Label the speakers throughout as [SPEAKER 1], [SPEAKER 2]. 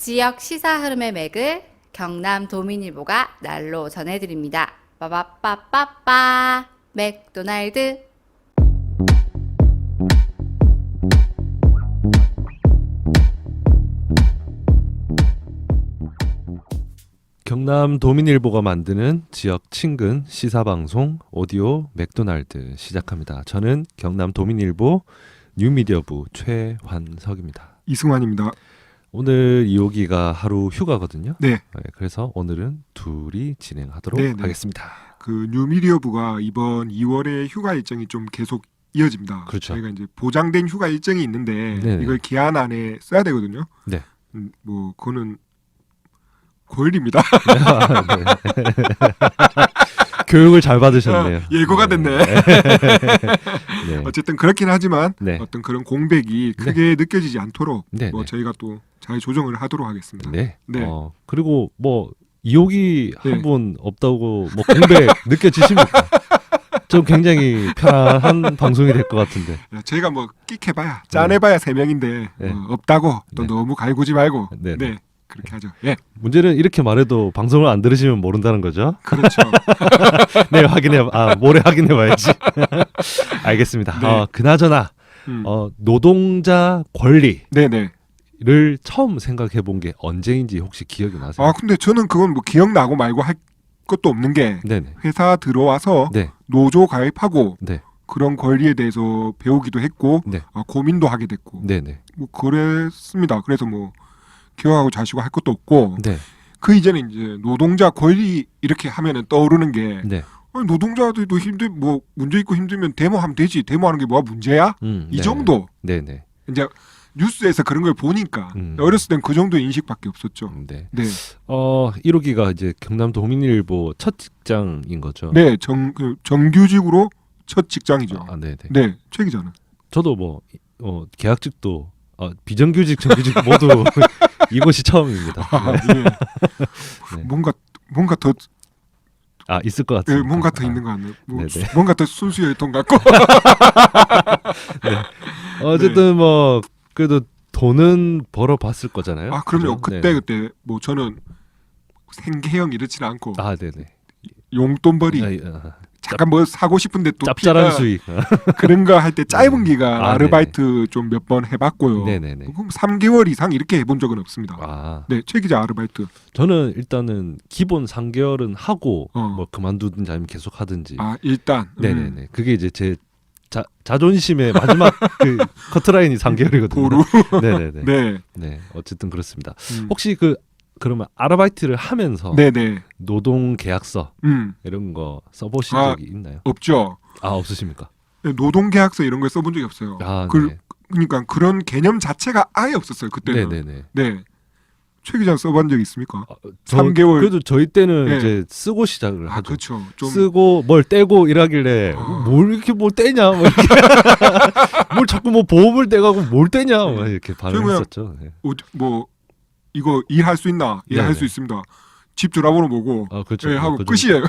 [SPEAKER 1] 지역 시사 흐름의 맥을 경남 도민일보가 날로 전해드립니다. 빠바빠빠빠 맥도날드.
[SPEAKER 2] 경남 도민일보가 만드는 지역 친근 시사방송 오디오 맥도날드 시작합니다. 저는 경남 도민일보 뉴미디어부 최환석입니다.
[SPEAKER 3] 이승환입니다.
[SPEAKER 2] 오늘 이호기가 하루 휴가거든요.
[SPEAKER 3] 네.
[SPEAKER 2] 그래서 오늘은 둘이 진행하도록
[SPEAKER 3] 네네.
[SPEAKER 2] 하겠습니다.
[SPEAKER 3] 그 뉴미디어부가 이번 2월에 휴가 일정이 좀 계속 이어집니다.
[SPEAKER 2] 그렇죠.
[SPEAKER 3] 저희가 이제 보장된 휴가 일정이 있는데
[SPEAKER 2] 네네.
[SPEAKER 3] 이걸 기한 안에 써야 되거든요.
[SPEAKER 2] 네.
[SPEAKER 3] 뭐 그거는 고일입니다.
[SPEAKER 2] 네. 교육을 잘 받으셨네요.
[SPEAKER 3] 예고가 됐네.
[SPEAKER 2] 네.
[SPEAKER 3] 어쨌든 그렇긴 하지만
[SPEAKER 2] 네.
[SPEAKER 3] 어떤 그런 공백이 크게 느껴지지 않도록
[SPEAKER 2] 네.
[SPEAKER 3] 뭐
[SPEAKER 2] 네.
[SPEAKER 3] 저희가 또 잘 조정을 하도록 하겠습니다.
[SPEAKER 2] 네.
[SPEAKER 3] 네.
[SPEAKER 2] 그리고 뭐 이호기
[SPEAKER 3] 네.
[SPEAKER 2] 한 분 없다고 뭐 공백 느껴지십니까? 좀 굉장히 편안한 방송이 될 것 같은데.
[SPEAKER 3] 저희가 뭐 끽해봐야 짠해봐야 3명인데
[SPEAKER 2] 네.
[SPEAKER 3] 없다고 또
[SPEAKER 2] 네.
[SPEAKER 3] 너무 갈구지 말고
[SPEAKER 2] 네.
[SPEAKER 3] 네. 그렇게 하죠. 예.
[SPEAKER 2] 문제는 이렇게 말해도 방송을 안 들으시면 모른다는 거죠.
[SPEAKER 3] 그렇죠.
[SPEAKER 2] 내일 모레 확인해봐야지. 알겠습니다.
[SPEAKER 3] 네.
[SPEAKER 2] 그나저나 노동자 권리를
[SPEAKER 3] 네네.
[SPEAKER 2] 처음 생각해본 게 언제인지 혹시 기억이 나세요?
[SPEAKER 3] 아 근데 저는 그건 뭐 기억나고 말고 할 것도 없는 게
[SPEAKER 2] 네네.
[SPEAKER 3] 회사 들어와서
[SPEAKER 2] 네.
[SPEAKER 3] 노조 가입하고
[SPEAKER 2] 네.
[SPEAKER 3] 그런 권리에 대해서 배우기도 했고
[SPEAKER 2] 네.
[SPEAKER 3] 고민도 하게 됐고
[SPEAKER 2] 네네.
[SPEAKER 3] 뭐 그랬습니다. 그래서 뭐 기억하고 자시고 할 것도 없고
[SPEAKER 2] 네.
[SPEAKER 3] 그 이전에 이제 노동자 권리 이렇게 하면은 떠오르는 게
[SPEAKER 2] 네.
[SPEAKER 3] 아니, 노동자들도 뭐 문제 있고 힘들면 데모하면 되지. 데모하는 게 뭐가 문제야? 이
[SPEAKER 2] 네네.
[SPEAKER 3] 정도.
[SPEAKER 2] 네네.
[SPEAKER 3] 이제 뉴스에서 그런 걸 보니까
[SPEAKER 2] 음.
[SPEAKER 3] 어렸을 땐 그 정도의 인식밖에 없었죠.
[SPEAKER 2] 네.
[SPEAKER 3] 네.
[SPEAKER 2] 1호기가 이제 경남 도민일보 첫 직장인 거죠.
[SPEAKER 3] 네, 정규직으로 첫 직장이죠.
[SPEAKER 2] 네네.
[SPEAKER 3] 네, 최 기자는.
[SPEAKER 2] 저도 뭐 계약직도 비정규직, 정규직 모두 이곳이 처음입니다.
[SPEAKER 3] 예.
[SPEAKER 2] 네.
[SPEAKER 3] 뭔가 더
[SPEAKER 2] 있을 것
[SPEAKER 3] 예,
[SPEAKER 2] 같습니다.
[SPEAKER 3] 뭔가 더 있는 거 같네요.
[SPEAKER 2] 네네.
[SPEAKER 3] 뭔가 더 순수의 통 같고.
[SPEAKER 2] 어쨌든 뭐 그래도 돈은 벌어봤을 거잖아요.
[SPEAKER 3] 아, 그럼요.
[SPEAKER 2] 그죠?
[SPEAKER 3] 그때 뭐 저는 생계형 이렇지는 않고
[SPEAKER 2] 네네.
[SPEAKER 3] 용돈벌이 잠깐 뭐 사고 싶은데 또
[SPEAKER 2] 짭짤한 수익.
[SPEAKER 3] 그런 거 할 때 짧은 기간
[SPEAKER 2] 아,
[SPEAKER 3] 아르바이트 좀 몇 번 해봤고요.
[SPEAKER 2] 네네네.
[SPEAKER 3] 그럼 3개월 이상 이렇게 해본 적은 없습니다. 네, 최 기자 아르바이트.
[SPEAKER 2] 저는 일단은 기본 3개월은 하고 뭐 그만두든지 아니면 계속 하든지.
[SPEAKER 3] 일단.
[SPEAKER 2] 네네네. 그게 이제 제 자존심의 마지막 그 커트라인이 3개월이거든요.
[SPEAKER 3] 보루.
[SPEAKER 2] 네네네.
[SPEAKER 3] 네.
[SPEAKER 2] 네, 어쨌든 그렇습니다. 혹시 그러면 아르바이트를 하면서
[SPEAKER 3] 네네.
[SPEAKER 2] 노동 계약서 이런 거 써보신 적이 있나요?
[SPEAKER 3] 없죠.
[SPEAKER 2] 없으십니까?
[SPEAKER 3] 네, 노동계약서 이런 걸 써본 적이 없어요.
[SPEAKER 2] 네.
[SPEAKER 3] 그러니까 그런 개념 자체가 아예 없었어요. 그때는.
[SPEAKER 2] 네네네.
[SPEAKER 3] 네. 최 기자 써본 적 있습니까?
[SPEAKER 2] 3개월. 그래도 저희 때는
[SPEAKER 3] 네.
[SPEAKER 2] 이제 쓰고 시작을 하죠.
[SPEAKER 3] 그렇죠. 좀
[SPEAKER 2] 쓰고 뭘 떼고 이러길래 뭘 이렇게 뭘 떼냐, 뭐 이렇게 뭘 자꾸 뭐 보험을 떼가고 뭘 떼냐, 뭐 이렇게 반응했었죠. 네.
[SPEAKER 3] 뭐 이거 일할 수 있나? 일할 수 있습니다. 집 전화번호 보고
[SPEAKER 2] 그렇죠.
[SPEAKER 3] 네, 하고
[SPEAKER 2] 그
[SPEAKER 3] 끝이에요.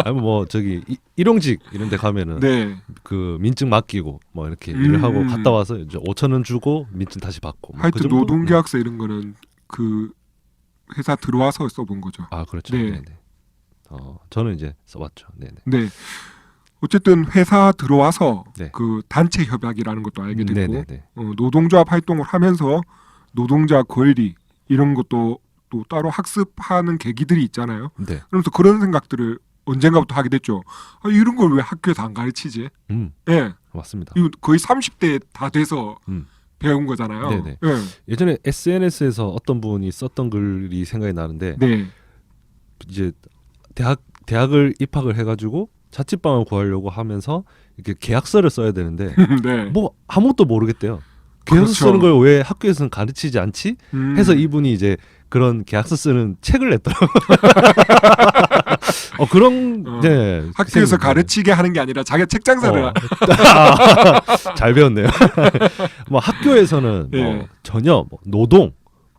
[SPEAKER 2] 아니 뭐 저기 일용직 이런 데 가면은
[SPEAKER 3] 네.
[SPEAKER 2] 그 민증 맡기고 뭐 이렇게 일을 하고 갔다 와서 이제 5,000원 주고 민증 다시 받고 뭐
[SPEAKER 3] 하여튼 노동계약서 이런 거는 그 회사 들어와서 써본 거죠.
[SPEAKER 2] 그렇죠.
[SPEAKER 3] 네.
[SPEAKER 2] 네네. 저는 이제 써봤죠. 네네.
[SPEAKER 3] 네. 어쨌든 회사 들어와서
[SPEAKER 2] 네.
[SPEAKER 3] 그 단체 협약이라는 것도 알게 됐고
[SPEAKER 2] 네네네.
[SPEAKER 3] 노동조합 활동을 하면서 노동자 권리 이런 것도 또 따로 학습하는 계기들이 있잖아요.
[SPEAKER 2] 네.
[SPEAKER 3] 그러면서 그런 생각들을 언젠가부터 하게 됐죠. 이런 걸 왜 학교에서 안 가르치지? 예.
[SPEAKER 2] 맞습니다.
[SPEAKER 3] 이거 거의 30대 다 돼서 배운 거잖아요.
[SPEAKER 2] 네네.
[SPEAKER 3] 예.
[SPEAKER 2] 예전에 SNS에서 어떤 분이 썼던 글이 생각이 나는데
[SPEAKER 3] 네.
[SPEAKER 2] 이제 대학을 입학을 해가지고 자취방을 구하려고 하면서 이렇게 계약서를 써야 되는데
[SPEAKER 3] 네.
[SPEAKER 2] 뭐 아무것도 모르겠대요. 계약서
[SPEAKER 3] 그렇죠.
[SPEAKER 2] 쓰는 걸 왜 학교에서는 가르치지 않지? 해서 이분이 이제 그런 계약서 쓰는 책을 냈더라고요. 그런 네,
[SPEAKER 3] 학교에서 가르치게 하는 게 아니라 자기가 책장사를
[SPEAKER 2] 잘 배웠네요. 뭐 학교에서는
[SPEAKER 3] 네.
[SPEAKER 2] 뭐 전혀 뭐 노동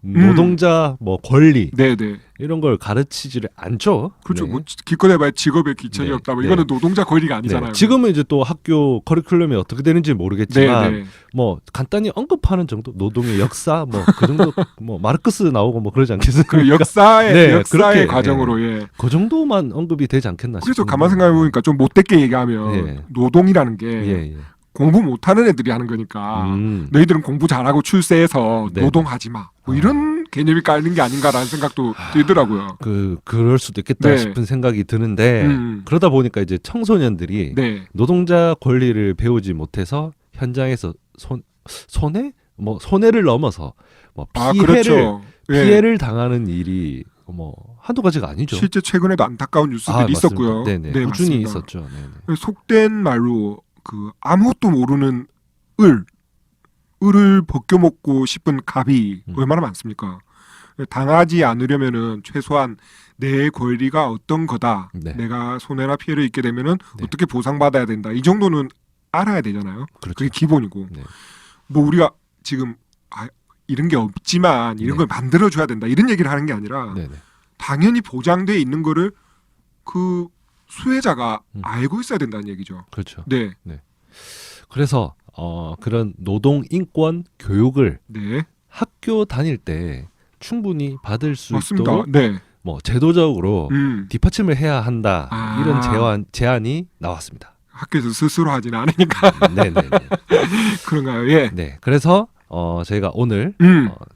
[SPEAKER 2] 노동자 뭐 권리
[SPEAKER 3] 네네.
[SPEAKER 2] 이런 걸 가르치지를 않죠.
[SPEAKER 3] 그렇죠.
[SPEAKER 2] 네.
[SPEAKER 3] 뭐 기껏 해봐야 직업에 기천이
[SPEAKER 2] 네,
[SPEAKER 3] 없다. 뭐
[SPEAKER 2] 네.
[SPEAKER 3] 이거는 노동자 권리가 아니잖아요.
[SPEAKER 2] 네. 지금은 이제 또 학교 커리큘럼이 어떻게 되는지 모르겠지만
[SPEAKER 3] 네네.
[SPEAKER 2] 뭐 간단히 언급하는 정도 노동의 역사 뭐 그 정도 뭐 마르크스 나오고 뭐 그러지 않겠습니까?
[SPEAKER 3] 그 역사의
[SPEAKER 2] 네,
[SPEAKER 3] 역사의
[SPEAKER 2] 그렇게,
[SPEAKER 3] 과정으로 예.
[SPEAKER 2] 그 정도만 언급이 되지 않겠나
[SPEAKER 3] 그래서
[SPEAKER 2] 싶은데.
[SPEAKER 3] 가만 생각해 보니까 좀 못되게 얘기하면
[SPEAKER 2] 예.
[SPEAKER 3] 노동이라는 게
[SPEAKER 2] 예, 예.
[SPEAKER 3] 공부 못하는 애들이 하는 거니까 너희들은 공부 잘하고 출세해서
[SPEAKER 2] 네.
[SPEAKER 3] 노동하지 마. 뭐 이런 개념이 깔리는 게 아닌가라는 생각도 들더라고요.
[SPEAKER 2] 그럴 수도 있겠다
[SPEAKER 3] 네.
[SPEAKER 2] 싶은 생각이 드는데 그러다 보니까 이제 청소년들이
[SPEAKER 3] 네.
[SPEAKER 2] 노동자 권리를 배우지 못해서 현장에서 손해를 넘어서 뭐
[SPEAKER 3] 그렇죠. 예.
[SPEAKER 2] 피해를 당하는 일이 뭐 한두 가지가 아니죠.
[SPEAKER 3] 실제 최근에도 안타까운 뉴스들이 있었고요.
[SPEAKER 2] 네네.
[SPEAKER 3] 네,
[SPEAKER 2] 꾸준히
[SPEAKER 3] 맞습니다.
[SPEAKER 2] 있었죠. 네네.
[SPEAKER 3] 속된 말로 그 아무것도 모르는 을을 벗겨먹고 싶은 갑이 얼마나 많습니까? 당하지 않으려면은 최소한 내 권리가 어떤 거다.
[SPEAKER 2] 네.
[SPEAKER 3] 내가 손해나 피해를 입게 되면은
[SPEAKER 2] 네.
[SPEAKER 3] 어떻게 보상받아야 된다. 이 정도는 알아야 되잖아요.
[SPEAKER 2] 그렇죠.
[SPEAKER 3] 그게 기본이고.
[SPEAKER 2] 네.
[SPEAKER 3] 뭐 우리가 지금 이런 게 없지만 이런
[SPEAKER 2] 네.
[SPEAKER 3] 걸 만들어줘야 된다. 이런 얘기를 하는 게 아니라
[SPEAKER 2] 네네.
[SPEAKER 3] 당연히 보장돼 있는 거를 그 수혜자가
[SPEAKER 2] 음.
[SPEAKER 3] 알고 있어야 된다는 얘기죠.
[SPEAKER 2] 그렇죠.
[SPEAKER 3] 네.
[SPEAKER 2] 그래서 그런 노동 인권 교육을
[SPEAKER 3] 네.
[SPEAKER 2] 학교 다닐 때 충분히 받을 수
[SPEAKER 3] 맞습니다.
[SPEAKER 2] 있도록
[SPEAKER 3] 네.
[SPEAKER 2] 뭐 제도적으로 뒷받침을 해야 한다 이런 제안이 나왔습니다.
[SPEAKER 3] 학교에서 스스로 하지는 않으니까
[SPEAKER 2] 네네네.
[SPEAKER 3] 그런가요? 예.
[SPEAKER 2] 네. 그래서 저희가 오늘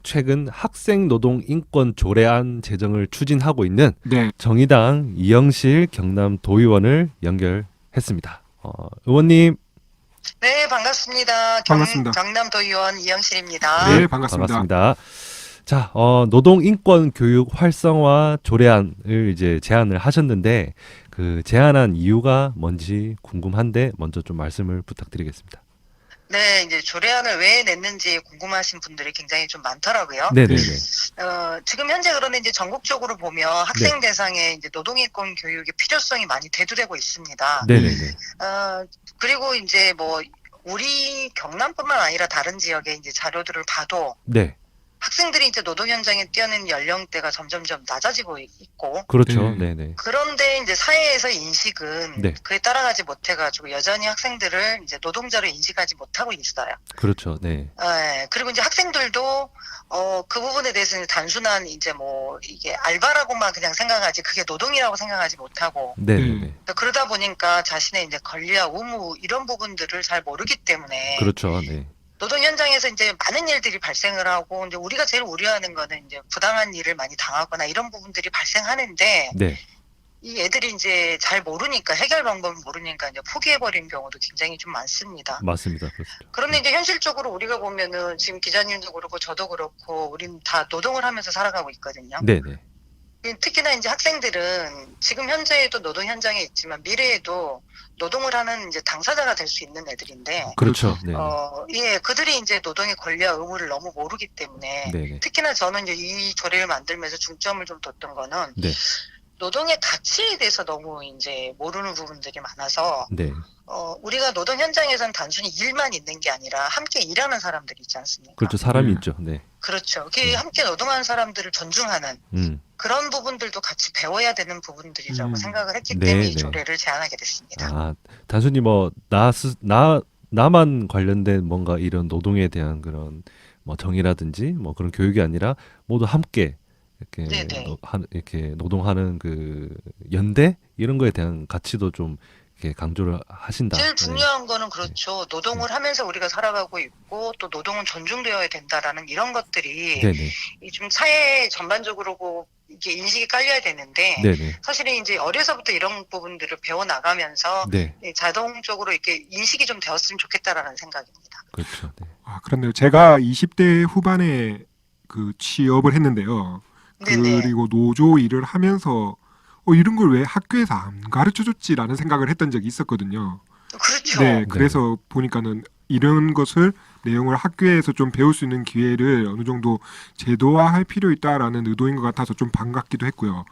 [SPEAKER 2] 최근 학생 노동 인권 조례안 제정을 추진하고 있는
[SPEAKER 3] 네.
[SPEAKER 2] 정의당 이영실 경남 도의원을 연결했습니다. 의원님.
[SPEAKER 4] 네, 반갑습니다.
[SPEAKER 3] 반갑습니다.
[SPEAKER 4] 경남 도의원 이영실입니다.
[SPEAKER 3] 네, 반갑습니다.
[SPEAKER 2] 자, 노동 인권 교육 활성화 조례안을 이제 제안을 하셨는데 그 제안한 이유가 뭔지 궁금한데 먼저 좀 말씀을 부탁드리겠습니다.
[SPEAKER 4] 네, 이제 조례안을 왜 냈는지 궁금하신 분들이 굉장히 좀 많더라고요.
[SPEAKER 2] 네네네.
[SPEAKER 4] 지금 현재 그런데 이제 전국적으로 보면 학생 대상의 이제 노동인권 교육의 필요성이 많이 대두되고 있습니다.
[SPEAKER 2] 네네네.
[SPEAKER 4] 그리고 이제 뭐 우리 경남뿐만 아니라 다른 지역의 이제 자료들을 봐도
[SPEAKER 2] 네.
[SPEAKER 4] 학생들이 이제 노동 현장에 뛰어드는 연령대가 점점점 낮아지고 있고
[SPEAKER 2] 그렇죠. 네네.
[SPEAKER 4] 그런데 이제 사회에서 인식은
[SPEAKER 2] 네.
[SPEAKER 4] 그에 따라가지 못해가지고 여전히 학생들을 이제 노동자로 인식하지 못하고 있어요.
[SPEAKER 2] 그렇죠. 네.
[SPEAKER 4] 그리고 이제 학생들도 그 부분에 대해서는 단순한 이제 뭐 이게 알바라고만 그냥 생각하지 그게 노동이라고 생각하지 못하고
[SPEAKER 2] 네네네.
[SPEAKER 4] 그러다 보니까 자신의 이제 권리와 의무 이런 부분들을 잘 모르기 때문에
[SPEAKER 2] 그렇죠. 네.
[SPEAKER 4] 노동 현장에서 이제 많은 일들이 발생을 하고 이제 우리가 제일 우려하는 거는 이제 부당한 일을 많이 당하거나 이런 부분들이 발생하는데
[SPEAKER 2] 네.
[SPEAKER 4] 이 애들이 이제 잘 모르니까 해결 방법을 모르니까 이제 포기해버린 경우도 굉장히 좀 많습니다.
[SPEAKER 2] 맞습니다. 그렇죠.
[SPEAKER 4] 그런데 이제 현실적으로 우리가 보면은 지금 기자님도 그렇고 저도 그렇고 우린 다 노동을 하면서 살아가고 있거든요.
[SPEAKER 2] 네네.
[SPEAKER 4] 특히나 이제 학생들은 지금 현재에도 노동 현장에 있지만 미래에도 노동을 하는 이제 당사자가 될 수 있는 애들인데
[SPEAKER 2] 그렇죠. 네.
[SPEAKER 4] 예, 그들이 이제 노동의 권리와 의무를 너무 모르기 때문에
[SPEAKER 2] 네네.
[SPEAKER 4] 특히나 저는 이제 이 조례를 만들면서 중점을 좀 뒀던 거는
[SPEAKER 2] 네.
[SPEAKER 4] 노동의 가치에 대해서 너무 이제 모르는 부분들이 많아서
[SPEAKER 2] 네.
[SPEAKER 4] 우리가 노동 현장에서는 단순히 일만 있는 게 아니라 함께 일하는 사람들이 있지 않습니까?
[SPEAKER 2] 그렇죠. 사람이 있죠. 네.
[SPEAKER 4] 그렇죠. 함께 노동하는 사람들을 존중하는 그런 부분들도 같이 배워야 되는 부분들이라고 생각을 했기 때문에 이 조례를 제안하게 됐습니다.
[SPEAKER 2] 단순히 뭐 나만 관련된 뭔가 이런 노동에 대한 그런 뭐 정의라든지 뭐 그런 교육이 아니라 모두 함께 이렇게 이렇게 노동하는 그 연대 이런 거에 대한 가치도 좀 이렇게 강조를 하신다.
[SPEAKER 4] 제일 중요한 거는 그렇죠. 노동을 하면서 우리가 살아가고 있고 또 노동은 존중되어야 된다라는 이런 것들이 좀 사회 전반적으로 이게 인식이 깔려야 되는데 사실은 이제 어려서부터 이런 부분들을 배워 나가면서 자동적으로 이렇게 인식이 좀 되었으면 좋겠다라는 생각입니다.
[SPEAKER 2] 그렇죠. 네.
[SPEAKER 3] 그렇네요. 제가 20대 후반에 그 취업을 했는데요. 그리고 노조 일을 하면서 이런 걸 왜 학교에서 안 가르쳐줬지라는 생각을 했던 적이 있었거든요.
[SPEAKER 4] 그렇죠.
[SPEAKER 3] 네, 그래서 보니까는 이런 것을 내용을 학교에서 좀 배울 수 있는 기회를 어느 정도 제도화할 필요 있다라는 의도인 것 같아서 좀 반갑기도 했고요.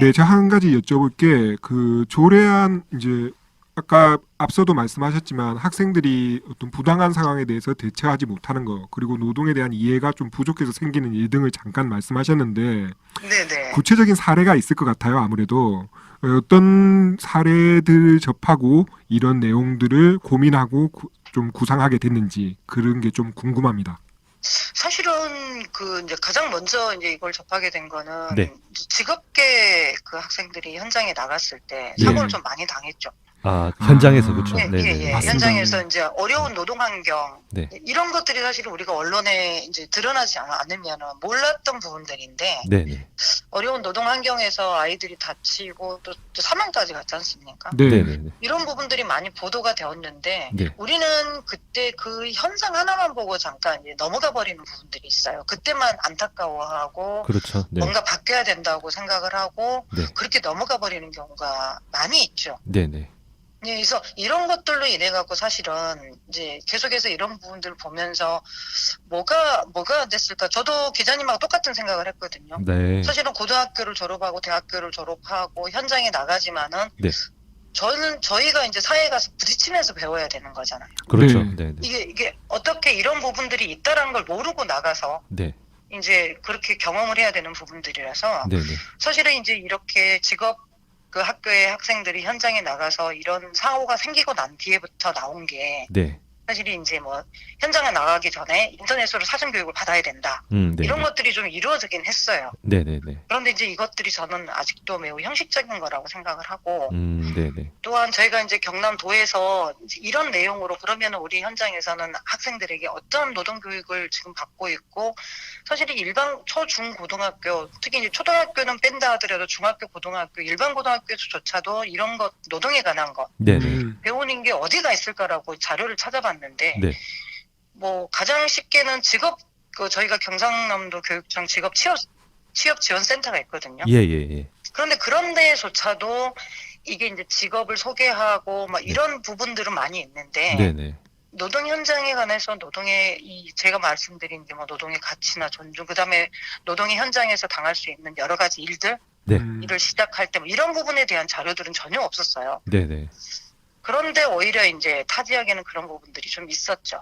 [SPEAKER 3] 네, 제가 한 가지 여쭤볼 게 그 조례안 이제 아까 앞서도 말씀하셨지만 학생들이 어떤 부당한 상황에 대해서 대처하지 못하는 거 그리고 노동에 대한 이해가 좀 부족해서 생기는 일 등을 잠깐 말씀하셨는데
[SPEAKER 4] 네네.
[SPEAKER 3] 구체적인 사례가 있을 것 같아요. 아무래도 어떤 사례들 접하고 이런 내용들을 고민하고 좀 구상하게 됐는지 그런 게 좀 궁금합니다.
[SPEAKER 4] 사실은 그 이제 가장 먼저 이제 이걸 접하게 된 거는
[SPEAKER 2] 네.
[SPEAKER 4] 직업계 그 학생들이 현장에 나갔을 때
[SPEAKER 2] 예.
[SPEAKER 4] 사고를 좀 많이 당했죠.
[SPEAKER 2] 아, 현장에서 그렇죠.
[SPEAKER 3] 아,
[SPEAKER 4] 예,
[SPEAKER 2] 네,
[SPEAKER 4] 예,
[SPEAKER 2] 네.
[SPEAKER 4] 예.
[SPEAKER 3] 맞습니다.
[SPEAKER 4] 현장에서 이제 어려운 노동 환경
[SPEAKER 2] 네.
[SPEAKER 4] 이런 것들이 사실은 우리가 언론에 이제 드러나지 않으면은 몰랐던 부분들인데
[SPEAKER 2] 네, 네.
[SPEAKER 4] 어려운 노동 환경에서 아이들이 다치고 또 사망까지 갔지 않습니까?
[SPEAKER 3] 네.
[SPEAKER 2] 네, 네, 네.
[SPEAKER 4] 이런 부분들이 많이 보도가 되었는데
[SPEAKER 2] 네.
[SPEAKER 4] 우리는 그때 그 현상 하나만 보고 잠깐 이제 넘어가 버리는 부분들이 있어요. 그때만 안타까워하고
[SPEAKER 2] 그렇죠. 네.
[SPEAKER 4] 뭔가 바뀌어야 된다고 생각을 하고
[SPEAKER 2] 네.
[SPEAKER 4] 그렇게 넘어가 버리는 경우가 많이 있죠.
[SPEAKER 2] 네, 네.
[SPEAKER 4] 예, 그래서 이런 것들로 인해 갖고 사실은 이제 계속해서 이런 부분들을 보면서 뭐가 됐을까? 저도 기자님하고 똑같은 생각을 했거든요.
[SPEAKER 2] 네.
[SPEAKER 4] 사실은 고등학교를 졸업하고 대학교를 졸업하고 현장에 나가지만은
[SPEAKER 2] 네.
[SPEAKER 4] 저희가 이제 사회에 가서 부딪히면서 배워야 되는 거잖아요.
[SPEAKER 2] 그렇죠.
[SPEAKER 3] 네.
[SPEAKER 2] 네, 네.
[SPEAKER 4] 이게 어떻게 이런 부분들이 있다라는 걸 모르고 나가서
[SPEAKER 2] 네.
[SPEAKER 4] 이제 그렇게 경험을 해야 되는 부분들이라서
[SPEAKER 2] 네, 네.
[SPEAKER 4] 사실은 이제 이렇게 직업 그 학교의 학생들이 현장에 나가서 이런 사고가 생기고 난 뒤에부터 나온 게
[SPEAKER 2] 네.
[SPEAKER 4] 사실이 이제 뭐 현장에 나가기 전에 인터넷으로 사전 교육을 받아야 된다.
[SPEAKER 2] 네.
[SPEAKER 4] 이런 것들이 좀 이루어지긴 했어요.
[SPEAKER 2] 네, 네, 네.
[SPEAKER 4] 그런데 이제 이것들이 저는 아직도 매우 형식적인 거라고 생각을 하고
[SPEAKER 2] 네, 네.
[SPEAKER 4] 또한 저희가 이제 경남도에서 이제 이런 내용으로 그러면 우리 현장에서는 학생들에게 어떤 노동 교육을 지금 받고 있고 사실은 일반 초, 중, 고등학교 특히 이제 초등학교는 뺀다 하더라도 중학교, 고등학교, 일반 고등학교에서조차도 이런 것 노동에 관한 것
[SPEAKER 2] 네, 네.
[SPEAKER 4] 배우는 게 어디가 있을까라고 자료를 찾아봤는데
[SPEAKER 2] 네.
[SPEAKER 4] 뭐 가장 쉽게는 직업 그 저희가 경상남도 교육청 직업 취업 지원 센터가 있거든요.
[SPEAKER 2] 예, 예, 예.
[SPEAKER 4] 그런데 그런 데에조차도 이게 이제 직업을 소개하고 막 이런 부분들은 많이 있는데
[SPEAKER 2] 네, 네.
[SPEAKER 4] 노동 현장에 관해서 노동의 제가 말씀드린 게 뭐 노동의 가치나 존중 그다음에 노동의 현장에서 당할 수 있는 여러 가지 일들
[SPEAKER 2] 네.
[SPEAKER 4] 일을 시작할 때 뭐 이런 부분에 대한 자료들은 전혀 없었어요.
[SPEAKER 2] 네, 네.
[SPEAKER 4] 그런데 오히려 이제 타 지역에는 그런 부분들이 좀 있었죠.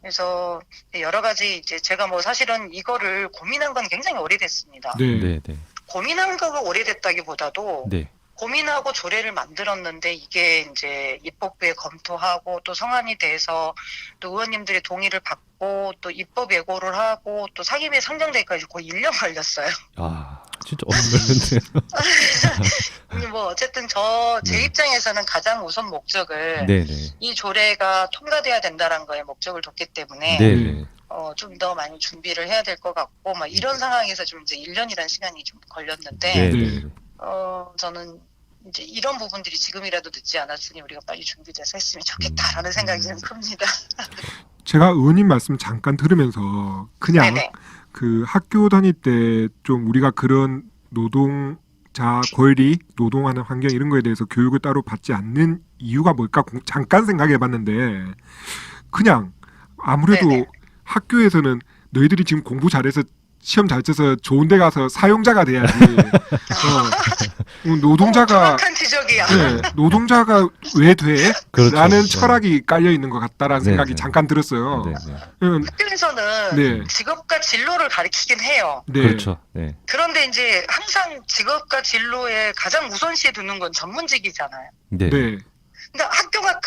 [SPEAKER 4] 그래서 여러 가지 이제 제가 뭐 사실은 이거를 고민한 건 굉장히 오래됐습니다.
[SPEAKER 3] 네.
[SPEAKER 2] 네, 네.
[SPEAKER 4] 고민한 거가 오래됐다기보다도
[SPEAKER 2] 네.
[SPEAKER 4] 고민하고 조례를 만들었는데 이게 이제 입법부에 검토하고 또 성안이 돼서 또 의원님들의 동의를 받고 또 입법 예고를 하고 또 상임위에 상정되기까지 거의 1년 걸렸어요.
[SPEAKER 2] 아, 진짜 어렵네요.
[SPEAKER 4] 뭐 어쨌든 제
[SPEAKER 2] 네.
[SPEAKER 4] 입장에서는 가장 우선 목적을
[SPEAKER 2] 네, 네.
[SPEAKER 4] 이 조례가 통과돼야 된다는 거에 목적을 뒀기 때문에
[SPEAKER 2] 네, 네.
[SPEAKER 4] 좀 더 많이 준비를 해야 될 것 같고 막 이런 상황에서 좀 이제 1년이라는 시간이 좀 걸렸는데
[SPEAKER 2] 네, 네.
[SPEAKER 4] 저는 이제 이런 부분들이 지금이라도 늦지 않았으니 우리가 빨리 준비돼서 했으면 좋겠다라는 생각이 좀 큽니다.
[SPEAKER 3] 제가 의원님 말씀 잠깐 들으면서 그냥
[SPEAKER 4] 네네.
[SPEAKER 3] 그 학교 다닐 때 좀 우리가 그런 노동자 권리, 노동하는 환경 이런 거에 대해서 교육을 따로 받지 않는 이유가 뭘까 잠깐 생각해 봤는데 그냥 아무래도
[SPEAKER 4] 네네.
[SPEAKER 3] 학교에서는 너희들이 지금 공부 잘해서 시험 잘 쳐서 좋은 데 가서 사용자가 돼야지. 노동자가
[SPEAKER 4] 정확한 지적이야.
[SPEAKER 3] 네, 노동자가 왜 돼?
[SPEAKER 2] 그렇죠.
[SPEAKER 3] 라는
[SPEAKER 2] 네.
[SPEAKER 3] 철학이 깔려 있는 것 같다라는
[SPEAKER 2] 네,
[SPEAKER 3] 생각이
[SPEAKER 2] 네.
[SPEAKER 3] 잠깐 들었어요.
[SPEAKER 2] 네, 네.
[SPEAKER 4] 학교에서는
[SPEAKER 3] 네.
[SPEAKER 4] 직업과 진로를 가르치긴 해요.
[SPEAKER 3] 네.
[SPEAKER 2] 그렇죠. 네.
[SPEAKER 4] 그런데 이제 항상 직업과 진로에 가장 우선시에 두는 건 전문직이잖아요.
[SPEAKER 2] 네.
[SPEAKER 3] 네.
[SPEAKER 4] 근데 학교가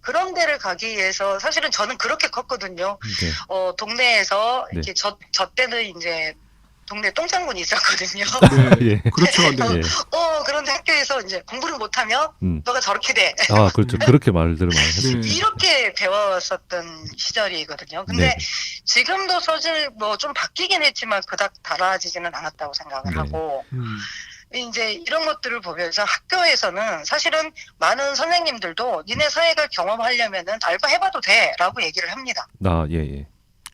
[SPEAKER 4] 그런 데를 가기 위해서 사실은 저는 그렇게 컸거든요.
[SPEAKER 2] 네.
[SPEAKER 4] 동네에서
[SPEAKER 2] 네.
[SPEAKER 4] 이렇게 저 때는 이제 동네 똥장군이 있었거든요.
[SPEAKER 3] 네.
[SPEAKER 2] 예.
[SPEAKER 3] 그렇죠. 네.
[SPEAKER 2] 예.
[SPEAKER 4] 그런데 학교에서 이제 공부를 못하면 너가 저렇게 돼.
[SPEAKER 2] 아, 그렇죠. 그렇게 말들을 많이 했어요.
[SPEAKER 3] 네.
[SPEAKER 4] 이렇게 배웠었던 시절이거든요. 근데
[SPEAKER 2] 네.
[SPEAKER 4] 지금도 사실 뭐 좀 바뀌긴 했지만 그닥 달라지지는 않았다고 생각을
[SPEAKER 2] 네.
[SPEAKER 4] 하고
[SPEAKER 3] 음.
[SPEAKER 4] 이제 이런 것들을 보면서 학교에서는 사실은 많은 선생님들도 니네 사회를 경험하려면은 알바 해봐도 돼라고 얘기를 합니다.
[SPEAKER 2] 아, 예, 예.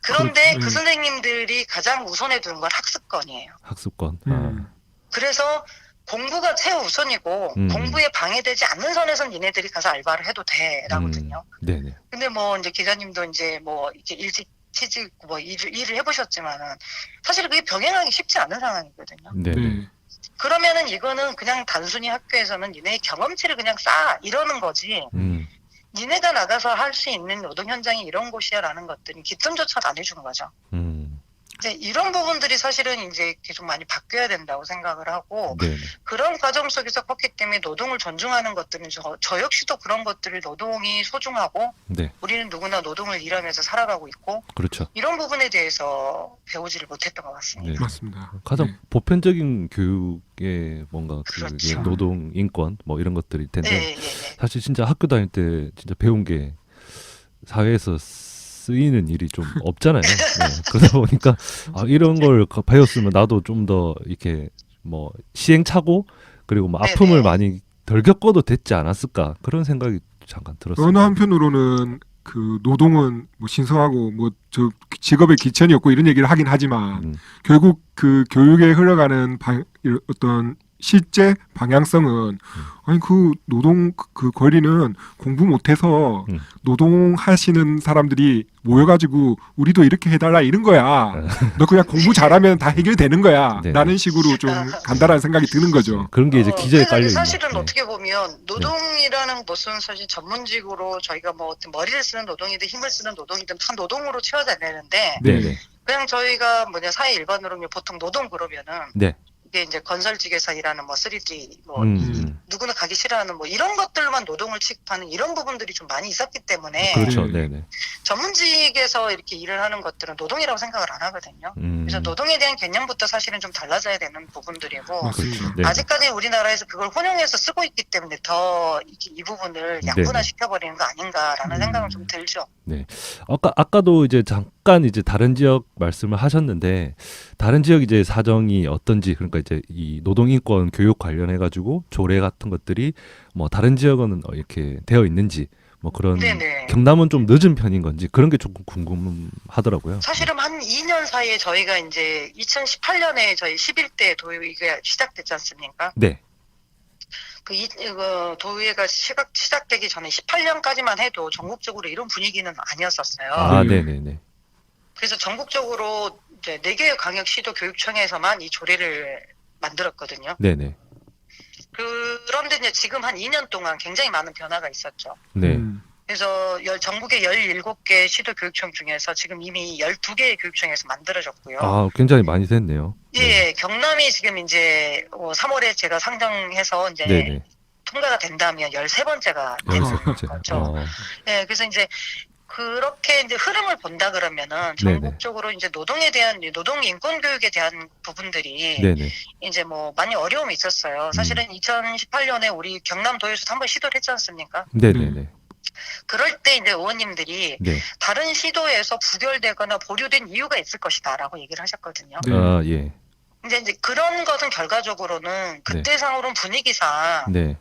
[SPEAKER 4] 그런데
[SPEAKER 3] 그렇-
[SPEAKER 4] 그 선생님들이 가장 우선에 두는 건 학습권이에요.
[SPEAKER 2] 학습권.
[SPEAKER 3] 음.
[SPEAKER 4] 그래서 공부가 최우선이고 공부에 방해되지 않는 선에선 니네들이 가서 알바를 해도 돼라거든요.
[SPEAKER 2] 네, 네.
[SPEAKER 4] 근데 뭐 이제 기자님도 이제 뭐 이렇게 일찍 취직 뭐 일을 해보셨지만은 사실 그게 병행하기 쉽지 않은 상황이거든요.
[SPEAKER 2] 네,
[SPEAKER 3] 네.
[SPEAKER 2] 네.
[SPEAKER 4] 그러면은 이거는 그냥 단순히 학교에서는 니네의 경험치를 그냥 쌓아 이러는 거지. 니네가 나가서 할 수 있는 노동 현장이 이런 곳이야라는 것들이 기점조차도 안 해주는 거죠. 이제 이런 부분들이 사실은 이제 계속 많이 바뀌어야 된다고 생각을 하고
[SPEAKER 2] 네.
[SPEAKER 4] 그런 과정 속에서 컸기 때문에 노동을 존중하는 것들은 저 역시도 그런 것들을 노동이 소중하고
[SPEAKER 2] 네.
[SPEAKER 4] 우리는 누구나 노동을 일하면서 살아가고 있고
[SPEAKER 2] 그렇죠.
[SPEAKER 4] 이런 부분에 대해서 배우지를 못했던 것 같습니다.
[SPEAKER 2] 네.
[SPEAKER 3] 맞습니다.
[SPEAKER 2] 가장
[SPEAKER 3] 네.
[SPEAKER 2] 보편적인 교육의 뭔가 그게
[SPEAKER 4] 그렇죠.
[SPEAKER 2] 노동 인권 뭐 이런 것들일 텐데
[SPEAKER 4] 네,
[SPEAKER 2] 사실 진짜 학교 다닐 때 진짜 배운 게 사회에서 쓰이는 일이 좀 없잖아요. 네. 그러다 보니까 이런 걸 배웠으면 나도 좀 더 이렇게 뭐 시행착오 그리고 뭐 아픔을 많이 덜 겪어도 됐지 않았을까 그런 생각이 잠깐 들었어요.
[SPEAKER 3] 어느 한편으로는 그 노동은 뭐 신성하고 뭐 저 직업의 기천이었고 이런 얘기를 하긴 하지만 결국 그 교육에 흘러가는 어떤 실제 방향성은 아니 그 노동 그 권리는 공부 못해서 노동하시는 사람들이 모여가지고 우리도 이렇게 해달라 이런 거야. 너 그냥 공부 잘하면 다 해결되는 거야.
[SPEAKER 2] 네.
[SPEAKER 3] 라는 식으로 좀 간단한 생각이 드는 거죠.
[SPEAKER 2] 그런 게 이제 기저에 깔려 있는.
[SPEAKER 4] 사실은 어떻게 보면 노동이라는 것은 사실 전문직으로 저희가 뭐 어떤 머리를 쓰는 노동이든 힘을 쓰는 노동이든 다 노동으로 채워져내는데
[SPEAKER 2] 네.
[SPEAKER 4] 그냥 저희가 사회 일반으로 보통 노동 그러면은
[SPEAKER 2] 네.
[SPEAKER 4] 이게 이제 건설직에서 일하는 뭐 3D 누구나 가기 싫어하는 뭐 이런 것들만 노동을 취급하는 이런 부분들이 좀 많이 있었기 때문에
[SPEAKER 2] 그렇죠.
[SPEAKER 3] 네.
[SPEAKER 2] 네네.
[SPEAKER 4] 전문직에서 이렇게 일을 하는 것들은 노동이라고 생각을 안 하거든요. 그래서 노동에 대한 개념부터 사실은 좀 달라져야 되는 부분들이고
[SPEAKER 3] 맞습니다.
[SPEAKER 2] 네.
[SPEAKER 4] 아직까지 우리나라에서 그걸 혼용해서 쓰고 있기 때문에 더 이 부분을 양분화시켜버리는 거 아닌가라는 생각은 좀 들죠.
[SPEAKER 2] 네. 아까도 이제 잠깐 이제 다른 지역 말씀을 하셨는데 다른 지역 이제 사정이 어떤지 그러니까 이제 이 노동인권 교육 관련해 가지고 조례 같은 것들이 뭐 다른 지역은 이렇게 되어 있는지 뭐 그런
[SPEAKER 4] 네네.
[SPEAKER 2] 경남은 좀 늦은 편인 건지 그런 게 조금 궁금하더라고요.
[SPEAKER 4] 사실은 한 2년 사이에 저희가 이제 2018년에 저희 11대 도의회가 시작됐지 않습니까?
[SPEAKER 2] 네.
[SPEAKER 4] 그 도의회가 시작되기 전에 18년까지만 해도 전국적으로 이런 분위기는 아니었었어요.
[SPEAKER 2] 아, 네네네.
[SPEAKER 4] 그래서 전국적으로 이제 4개의 광역시도 교육청에서만 이 조례를 만들었거든요.
[SPEAKER 2] 네네.
[SPEAKER 4] 그런데 이제 지금 한 2년 동안 굉장히 많은 변화가 있었죠.
[SPEAKER 2] 네.
[SPEAKER 4] 그래서 전국의 17개 시도 교육청 중에서 지금 이미 12개의 교육청에서 만들어졌고요.
[SPEAKER 2] 아, 굉장히 많이 됐네요.
[SPEAKER 4] 예,
[SPEAKER 2] 네.
[SPEAKER 4] 경남이 지금 이제 3월에 제가 상정해서 이제
[SPEAKER 2] 네네.
[SPEAKER 4] 통과가 된다면 13번째가 되는
[SPEAKER 2] 13번째.
[SPEAKER 4] 거죠. 예, 그래서 이제 그렇게 이제 흐름을 본다 그러면은 전국적으로 이제 노동에 대한 노동 인권 교육에 대한 부분들이
[SPEAKER 2] 네네.
[SPEAKER 4] 이제 뭐 많이 어려움이 있었어요. 사실은 2018년에 우리 경남도에서도 한번 시도를 했지 않습니까?
[SPEAKER 2] 네네네.
[SPEAKER 4] 그럴 때 이제 의원님들이
[SPEAKER 2] 네.
[SPEAKER 4] 다른 시도에서 부결되거나 보류된 이유가 있을 것이다라고 얘기를 하셨거든요.
[SPEAKER 3] 네.
[SPEAKER 2] 아, 예.
[SPEAKER 4] 이제 그런 것은 결과적으로는 그때상으로는 분위기상
[SPEAKER 2] 네.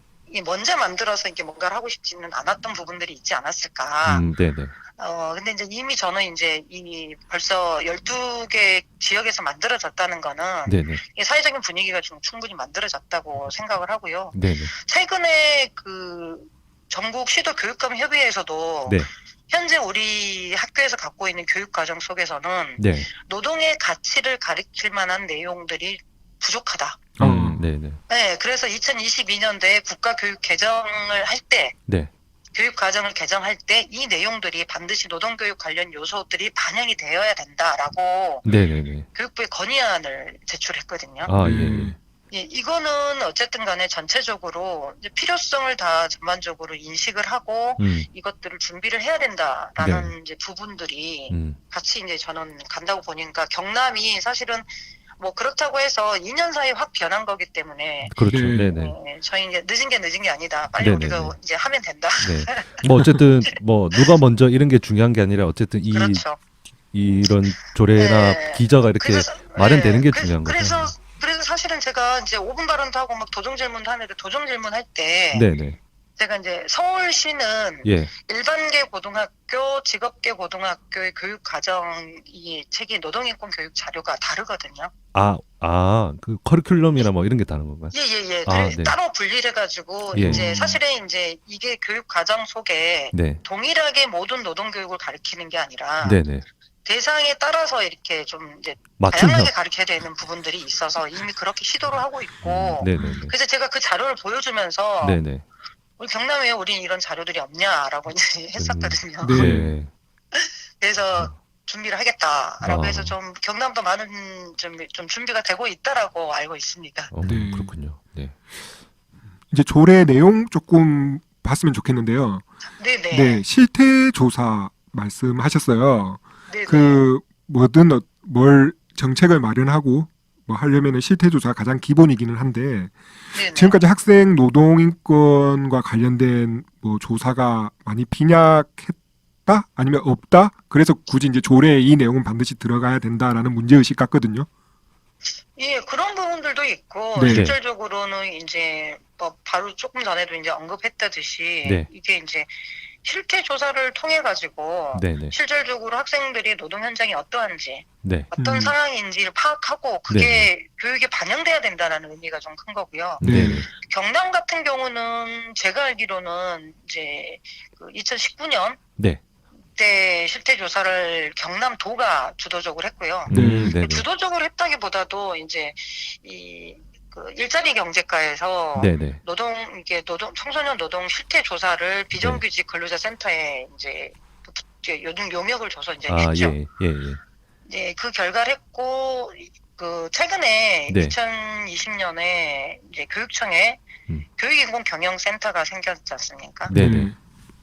[SPEAKER 4] 먼저 만들어서 이게 뭔가를 하고 싶지는 않았던 부분들이 있지 않았을까.
[SPEAKER 2] 네네.
[SPEAKER 4] 근데 이제 이미 저는 이제 벌써 12개 지역에서 만들어졌다는 거는
[SPEAKER 2] 네네.
[SPEAKER 4] 이 사회적인 분위기가 좀 충분히 만들어졌다고 생각을 하고요.
[SPEAKER 2] 네네.
[SPEAKER 4] 최근에 그 전국 시도 교육감 협의회에서도
[SPEAKER 2] 네.
[SPEAKER 4] 현재 우리 학교에서 갖고 있는 교육 과정 속에서는
[SPEAKER 2] 네.
[SPEAKER 4] 노동의 가치를 가르칠 만한 내용들이 부족하다.
[SPEAKER 2] 네네.
[SPEAKER 4] 네, 그래서 2022년도에 국가교육 개정을 할 때,
[SPEAKER 2] 네.
[SPEAKER 4] 교육 과정을 개정할 때 이 내용들이 반드시 노동교육 관련 요소들이 반영이 되어야 된다라고
[SPEAKER 2] 네네네.
[SPEAKER 4] 교육부에 건의안을 제출했거든요.
[SPEAKER 2] 아, 예.
[SPEAKER 4] 예, 이거는 어쨌든 간에 전체적으로 이제 필요성을 다 전반적으로 인식을 하고 이것들을 준비를 해야 된다라는 이제 부분들이 같이 이제 저는 간다고 보니까 경남이 사실은 뭐 그렇다고 해서 2년 사이에 확 변한 거기 때문에
[SPEAKER 2] 그렇죠. 네네.
[SPEAKER 4] 저희 이제 늦은 게 아니다. 빨리
[SPEAKER 2] 네네네.
[SPEAKER 4] 우리가 이제 하면 된다.
[SPEAKER 2] 네. 뭐 어쨌든 뭐 누가 먼저 이런 게 중요한 게 아니라 어쨌든
[SPEAKER 4] 그렇죠.
[SPEAKER 2] 이런 조례나 기저가 이렇게 마련되는 게 중요한 거죠.
[SPEAKER 4] 그래서 사실은 제가 이제 5분 발언도 하고 막 도정 질문도 하는데 도정 질문할 때
[SPEAKER 2] 네네.
[SPEAKER 4] 제가 이제 서울시는 일반계 고등학교, 직업계 고등학교의 교육 과정 이 책이 노동인권 교육 자료가 다르거든요.
[SPEAKER 2] 그 커리큘럼이나 뭐 이런 게 다른 건가요?
[SPEAKER 4] 예.
[SPEAKER 2] 네.
[SPEAKER 4] 따로 분리해가지고 이제 사실은 이제 이게 교육 과정 속에 동일하게 모든 노동 교육을 가르치는 게 아니라
[SPEAKER 2] 네네.
[SPEAKER 4] 대상에 따라서 이렇게 좀 이제
[SPEAKER 2] 맞춤형.
[SPEAKER 4] 다양하게 가르쳐야 되는 부분들이 있어서 이미 그렇게 시도를 하고 있고,
[SPEAKER 2] 네네네.
[SPEAKER 4] 그래서 제가 그 자료를 보여주면서
[SPEAKER 2] 네네.
[SPEAKER 4] 우리 경남에 우린 이런 자료들이 없냐라고 이제 했었거든요.
[SPEAKER 3] 네.
[SPEAKER 4] 그래서 준비를 하겠다라고
[SPEAKER 2] 아.
[SPEAKER 4] 해서 좀 경남도 많은 좀 준비가 되고 있다라고 알고 있습니다.
[SPEAKER 3] 네.
[SPEAKER 2] 그렇군요. 네.
[SPEAKER 3] 이제 조례 내용 조금 봤으면 좋겠는데요.
[SPEAKER 4] 네네.
[SPEAKER 3] 네, 실태 조사 말씀하셨어요.
[SPEAKER 4] 네네.
[SPEAKER 3] 그 뭐든 뭘 정책을 마련하고 뭐 하려면은 실태 조사가 가장 기본이기는 한데
[SPEAKER 4] 네네.
[SPEAKER 3] 지금까지 학생 노동 인권과 관련된 뭐 조사가 많이 빈약했다 아니면 없다. 그래서 굳이 이제 조례에 이 내용은 반드시 들어가야 된다라는 문제 의식 같거든요.
[SPEAKER 4] 예, 그런 부분들도 있고
[SPEAKER 3] 네.
[SPEAKER 4] 실질적으로는 이제 뭐 바로 조금 전에도 이제 언급했다듯이
[SPEAKER 2] 네.
[SPEAKER 4] 이게 이제 실태 조사를 통해 가지고
[SPEAKER 2] 네네.
[SPEAKER 4] 실질적으로 학생들이 노동 현장이 어떠한지
[SPEAKER 2] 네.
[SPEAKER 4] 어떤 상황인지를 파악하고 그게 교육에 반영돼야 된다는 의미가 좀 큰 거고요.
[SPEAKER 3] 네.
[SPEAKER 2] 네네.
[SPEAKER 4] 경남 같은 경우는 제가 알기로는 이제 그 2019년
[SPEAKER 2] 네.
[SPEAKER 4] 때 실태 조사를 경남도가 주도적으로 했고요.
[SPEAKER 2] 네네.
[SPEAKER 4] 주도적으로 했다기보다도 이제 그 일자리 경제과에서
[SPEAKER 2] 네네.
[SPEAKER 4] 이게 청소년 노동 실태 조사를 비정규직 근로자 센터에 이제 요즘 요명을 줘서 이제
[SPEAKER 2] 아,
[SPEAKER 4] 했죠.
[SPEAKER 2] 예, 예, 예.
[SPEAKER 4] 네, 그 결과를 했고 그 최근에
[SPEAKER 2] 네.
[SPEAKER 4] 2020년에 이제 교육청에 교육인공경영센터가 생겼지 않습니까?
[SPEAKER 2] 네네.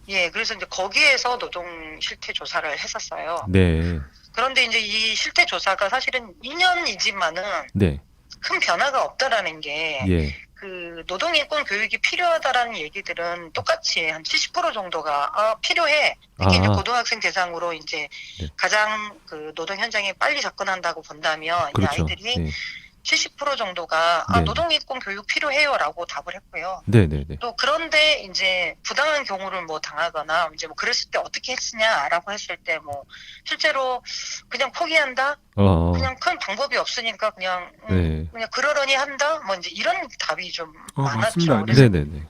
[SPEAKER 4] 예, 그래서 이제 거기에서 노동 실태 조사를 했었어요.
[SPEAKER 2] 네.
[SPEAKER 4] 그런데 이제 이 실태 조사가 사실은 2년이지만은
[SPEAKER 2] 네.
[SPEAKER 4] 큰 변화가 없다라는 게
[SPEAKER 2] 예.
[SPEAKER 4] 그 노동인권 교육이 필요하다라는 얘기들은 똑같이 한 70% 정도가 필요해. 특히 이제
[SPEAKER 2] 아.
[SPEAKER 4] 고등학생 대상으로 이제
[SPEAKER 2] 네.
[SPEAKER 4] 가장 그 노동 현장에 빨리 접근한다고 본다면 이
[SPEAKER 2] 그렇죠.
[SPEAKER 4] 아이들이
[SPEAKER 2] 예.
[SPEAKER 4] 70% 정도가
[SPEAKER 2] 네.
[SPEAKER 4] 노동인권 교육 필요해요라고 답을 했고요.
[SPEAKER 2] 네네네.
[SPEAKER 4] 또 그런데 이제 부당한 경우를 뭐 당하거나 이제 뭐 그랬을 때 어떻게 했으냐라고 했을 때 뭐 실제로 그냥 포기한다, 그냥 큰 방법이 없으니까 그냥
[SPEAKER 2] 네.
[SPEAKER 4] 그냥 그러려니 한다, 뭐 이제 이런 답이 좀 많았죠.
[SPEAKER 3] 맞습니다.
[SPEAKER 4] 그래서
[SPEAKER 2] 네네네.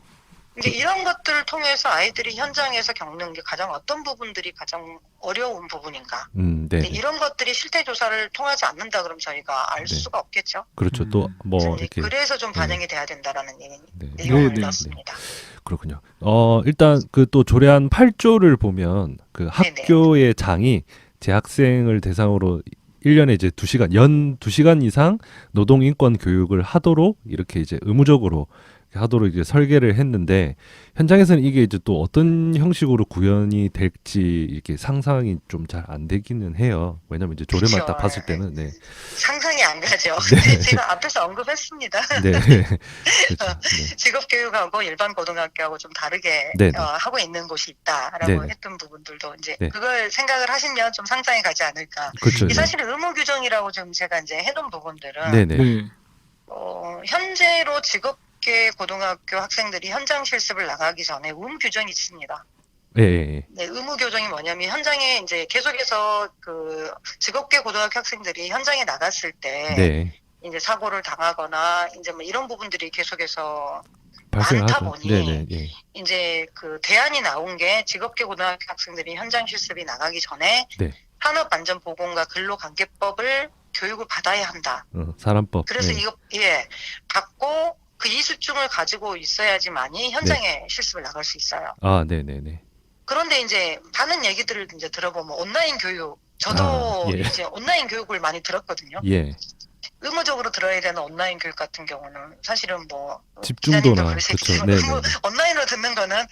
[SPEAKER 4] 이제 이런 것들을 통해서 아이들이 현장에서 겪는 게 가장 어떤 부분들이 가장 어려운 부분인가.
[SPEAKER 2] 네.
[SPEAKER 4] 이런 것들이 실태 조사를 통하지 않는다 그러면 저희가 알
[SPEAKER 2] 네.
[SPEAKER 4] 수가 없겠죠.
[SPEAKER 2] 그렇죠. 또 뭐
[SPEAKER 4] 그래서 이제
[SPEAKER 2] 이렇게
[SPEAKER 4] 그래서 좀 반영이 돼야 된다라는
[SPEAKER 2] 네.
[SPEAKER 4] 내용을
[SPEAKER 3] 네, 네,
[SPEAKER 4] 넣었습니다.
[SPEAKER 2] 그렇군요. 일단 그 또 조례안 8조를 보면 그 학교의 장이 재학생을 대상으로 1년에 이제 2시간, 연 2시간 이상 노동 인권 교육을 하도록 이렇게 이제 의무적으로 하도록 이제 설계를 했는데 현장에서는 이게 이제 또 어떤 형식으로 구현이 될지 이렇게 상상이 좀 잘 안 되기는 해요. 왜냐면 이제 조례만
[SPEAKER 4] 그렇죠.
[SPEAKER 2] 딱 봤을 때는 네.
[SPEAKER 4] 상상이 안 가죠. 근데 제가 앞에서 언급했습니다.
[SPEAKER 2] 네. 그렇죠. 네.
[SPEAKER 4] 직업교육하고 일반 고등학교하고 좀 다르게
[SPEAKER 2] 네네.
[SPEAKER 4] 하고 있는 곳이 있다라고
[SPEAKER 2] 네네.
[SPEAKER 4] 했던 부분들도 이제
[SPEAKER 2] 네.
[SPEAKER 4] 그걸 생각을 하시면 좀 상상이 가지 않을까.
[SPEAKER 2] 그렇죠.
[SPEAKER 4] 이 사실 의무 규정이라고 좀 제가 이제 해놓은 부분들은
[SPEAKER 2] 네네.
[SPEAKER 3] 네.
[SPEAKER 4] 현재로 직업계 고등학교 학생들이 현장 실습을 나가기 전에 의무 규정이 있습니다.
[SPEAKER 2] 예, 예.
[SPEAKER 4] 네, 의무 교정이 뭐냐면 현장에 이제 계속해서 그 직업계 고등학교 학생들이 현장에 나갔을 때
[SPEAKER 2] 네.
[SPEAKER 4] 이제 사고를 당하거나 이제 뭐 이런 부분들이 계속해서
[SPEAKER 2] 발생하죠.
[SPEAKER 4] 많다 보니
[SPEAKER 2] 네네. 예.
[SPEAKER 4] 이제 그 대안이 나온 게 직업계 고등학교 학생들이 현장 실습이 나가기 전에
[SPEAKER 2] 네.
[SPEAKER 4] 산업안전보건과 근로관계법을 교육을 받아야 한다.
[SPEAKER 2] 사람법.
[SPEAKER 4] 그래서
[SPEAKER 2] 네.
[SPEAKER 4] 이거 받고 그 이수증을 가지고 있어야지만이 현장에 실습을 나갈 수 있어요.
[SPEAKER 2] 아, 네네네.
[SPEAKER 4] 그런데 이제 많은 얘기들을 이제 들어보면 온라인 교육, 저도
[SPEAKER 2] 예.
[SPEAKER 4] 이제 온라인 교육을 많이 들었거든요.
[SPEAKER 2] 예.
[SPEAKER 4] 의무적으로 들어야 되는 온라인 교육 같은 경우는 사실은 뭐
[SPEAKER 2] 집중도나
[SPEAKER 4] 기자님도 그러시겠지만
[SPEAKER 2] 그렇죠.
[SPEAKER 4] 온라인으로 듣는 거는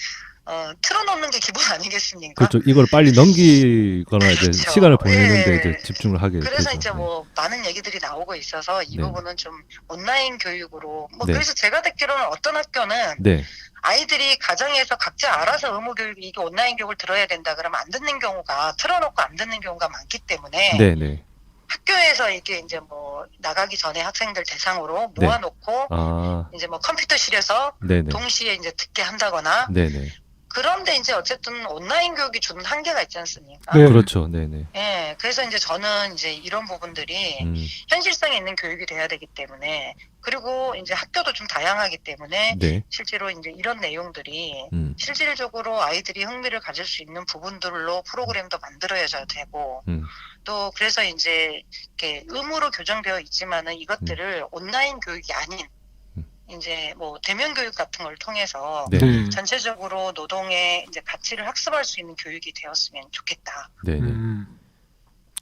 [SPEAKER 4] 틀어놓는 게 기본 아니겠습니까?
[SPEAKER 2] 그렇죠. 이걸 빨리 넘기거나 이제
[SPEAKER 4] 그렇죠.
[SPEAKER 2] 시간을 보내는데
[SPEAKER 4] 예.
[SPEAKER 2] 이제 집중을 하게
[SPEAKER 4] 그래서
[SPEAKER 2] 되죠.
[SPEAKER 4] 이제
[SPEAKER 2] 네.
[SPEAKER 4] 뭐 많은 얘기들이 나오고 있어서 이
[SPEAKER 2] 네.
[SPEAKER 4] 부분은 좀 온라인 교육으로 뭐
[SPEAKER 2] 네.
[SPEAKER 4] 그래서 제가 듣기로는 어떤 학교는
[SPEAKER 2] 네.
[SPEAKER 4] 아이들이 가정에서 각자 알아서 의무 교육 이게 온라인 교육을 들어야 된다 그러면 안 듣는 경우가 틀어놓고 안 듣는 경우가 많기 때문에
[SPEAKER 2] 네네.
[SPEAKER 4] 학교에서 이게 이제 뭐 나가기 전에 학생들 대상으로
[SPEAKER 2] 네.
[SPEAKER 4] 모아놓고
[SPEAKER 2] 아,
[SPEAKER 4] 이제 뭐 컴퓨터실에서
[SPEAKER 2] 네네.
[SPEAKER 4] 동시에 이제 듣게 한다거나
[SPEAKER 2] 네네.
[SPEAKER 4] 그런데 이제 어쨌든 온라인 교육이 주는 한계가 있지 않습니까?
[SPEAKER 3] 네.
[SPEAKER 2] 그렇죠. 네네.
[SPEAKER 4] 예, 그래서 이제 저는 이제 이런 부분들이 현실성이 있는 교육이 돼야 되기 때문에, 그리고 이제 학교도 좀 다양하기 때문에
[SPEAKER 2] 네.
[SPEAKER 4] 실제로 이제 이런 내용들이
[SPEAKER 2] 음.
[SPEAKER 4] 실질적으로 아이들이 흥미를 가질 수 있는 부분들로 프로그램도 만들어야 되고, 또 그래서 이제 이렇게 의무로 교정되어 있지만은 이것들을 온라인 교육이 아닌 이제 뭐 대면 교육 같은 걸 통해서
[SPEAKER 2] 네.
[SPEAKER 3] 네.
[SPEAKER 4] 전체적으로 노동의 이제 가치를 학습할 수 있는 교육이 되었으면 좋겠다라고
[SPEAKER 2] 네네.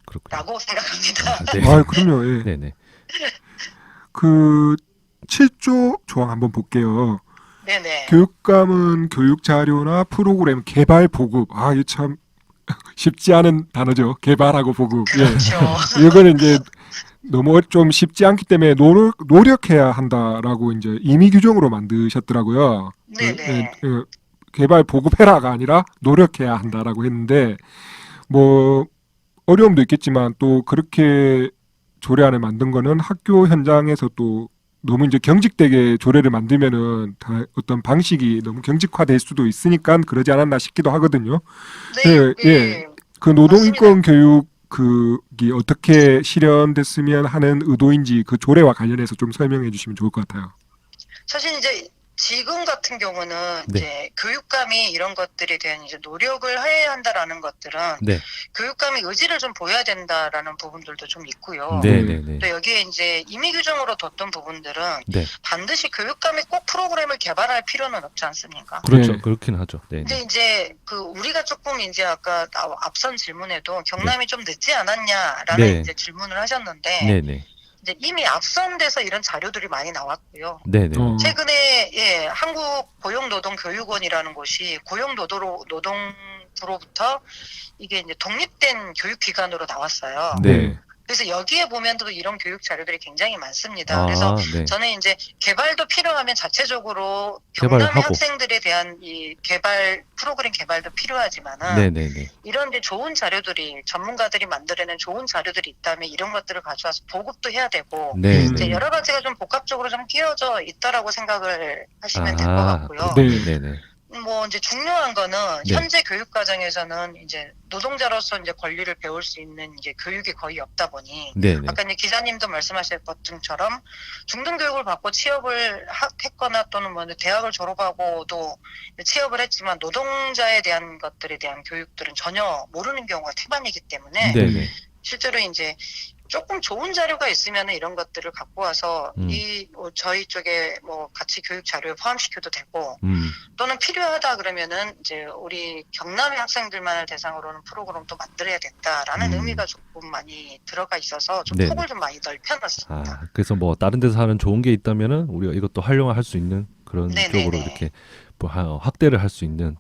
[SPEAKER 2] 그렇군요.
[SPEAKER 4] 생각합니다.
[SPEAKER 2] 아, 네.
[SPEAKER 3] 아, 그럼요. 예.
[SPEAKER 2] 네네.
[SPEAKER 3] 그 7조 조항 한번 볼게요.
[SPEAKER 4] 네네.
[SPEAKER 3] 교육감은 교육 자료나 프로그램 개발 보급. 아, 이거 참 쉽지 않은 단어죠. 개발하고 보급.
[SPEAKER 4] 그렇죠.
[SPEAKER 3] 예. 이거는 이제 너무 좀 쉽지 않기 때문에 노력해야 한다라고 이제 임의 규정으로 만드셨더라고요.
[SPEAKER 4] 네네.
[SPEAKER 3] 개발 보급해라가 아니라 노력해야 한다라고 했는데, 뭐 어려움도 있겠지만 또 그렇게 조례안을 만든 거는 학교 현장에서 또 너무 이제 경직되게 조례를 만들면은 다 어떤 방식이 너무 경직화될 수도 있으니까 그러지 않았나 싶기도 하거든요.
[SPEAKER 4] 네.
[SPEAKER 3] 예. 그 노동인권 교육 그게 어떻게 실현됐으면 하는 의도인지 그 조례와 관련해서 좀 설명해 주시면 좋을 것 같아요.
[SPEAKER 4] 사실 이제 지금 같은 경우는 이제 교육감이 이런 것들에 대한 이제 노력을 해야 한다라는 것들은 교육감이 의지를 좀 보여야 된다라는 부분들도 좀 있고요. 또 여기에 이제 임의 규정으로 뒀던 부분들은 반드시 교육감이 꼭 프로그램을 개발할 필요는 없지 않습니까?
[SPEAKER 2] 그렇죠. 그렇긴 하죠.
[SPEAKER 4] 근데 이제 그 우리가 조금 이제 아까 앞선 질문에도 경남이 좀 늦지 않았냐라는 이제 질문을 하셨는데 이제 이미 앞선 데서 이런 자료들이 많이 나왔고요. 최근에 한국 고용노동교육원이라는 곳이 고용노동부로부터 이게 이제 독립된 교육기관으로 나왔어요. 그래서 여기에 보면도 이런 교육 자료들이 굉장히 많습니다. 그래서 저는 이제 개발도 필요하면 자체적으로 경남의 학생들에 대한 이 프로그램 개발도 필요하지만은 이런 이제 좋은 자료들이 전문가들이 만들어낸 좋은 자료들이 있다면 이런 것들을 가져와서 보급도 해야 되고 이제 여러 가지가 좀 복합적으로 좀 끼워져 있다라고 생각을 하시면 될 것 같고요. 뭐 이제 중요한 거는 현재 교육 과정에서는 이제 노동자로서 이제 권리를 배울 수 있는 이제 교육이 거의 없다 보니 아까 이제 기자님도 말씀하실 것처럼 중등 교육을 받고 취업을 했거나 또는 뭐 대학을 졸업하고도 취업을 했지만 노동자에 대한 것들에 대한 교육들은 전혀 모르는 경우가 태반이기 때문에 실제로 이제 조금 좋은 자료가 있으면 이런 것들을 갖고 와서 저희 쪽에 뭐 같이 교육 자료에 포함시켜도 되고 또는 필요하다 그러면은 이제 우리 경남의 학생들만을 대상으로는 프로그램도 만들어야 된다라는 의미가 조금 많이 들어가 있어서 좀 폭을 좀 많이 넓혀놨습니다.
[SPEAKER 2] 그래서 뭐 다른 데서 하는 좋은 게 있다면은 우리가 이것도 활용할 수 있는 그런 쪽으로 이렇게 확대를 할 수 있는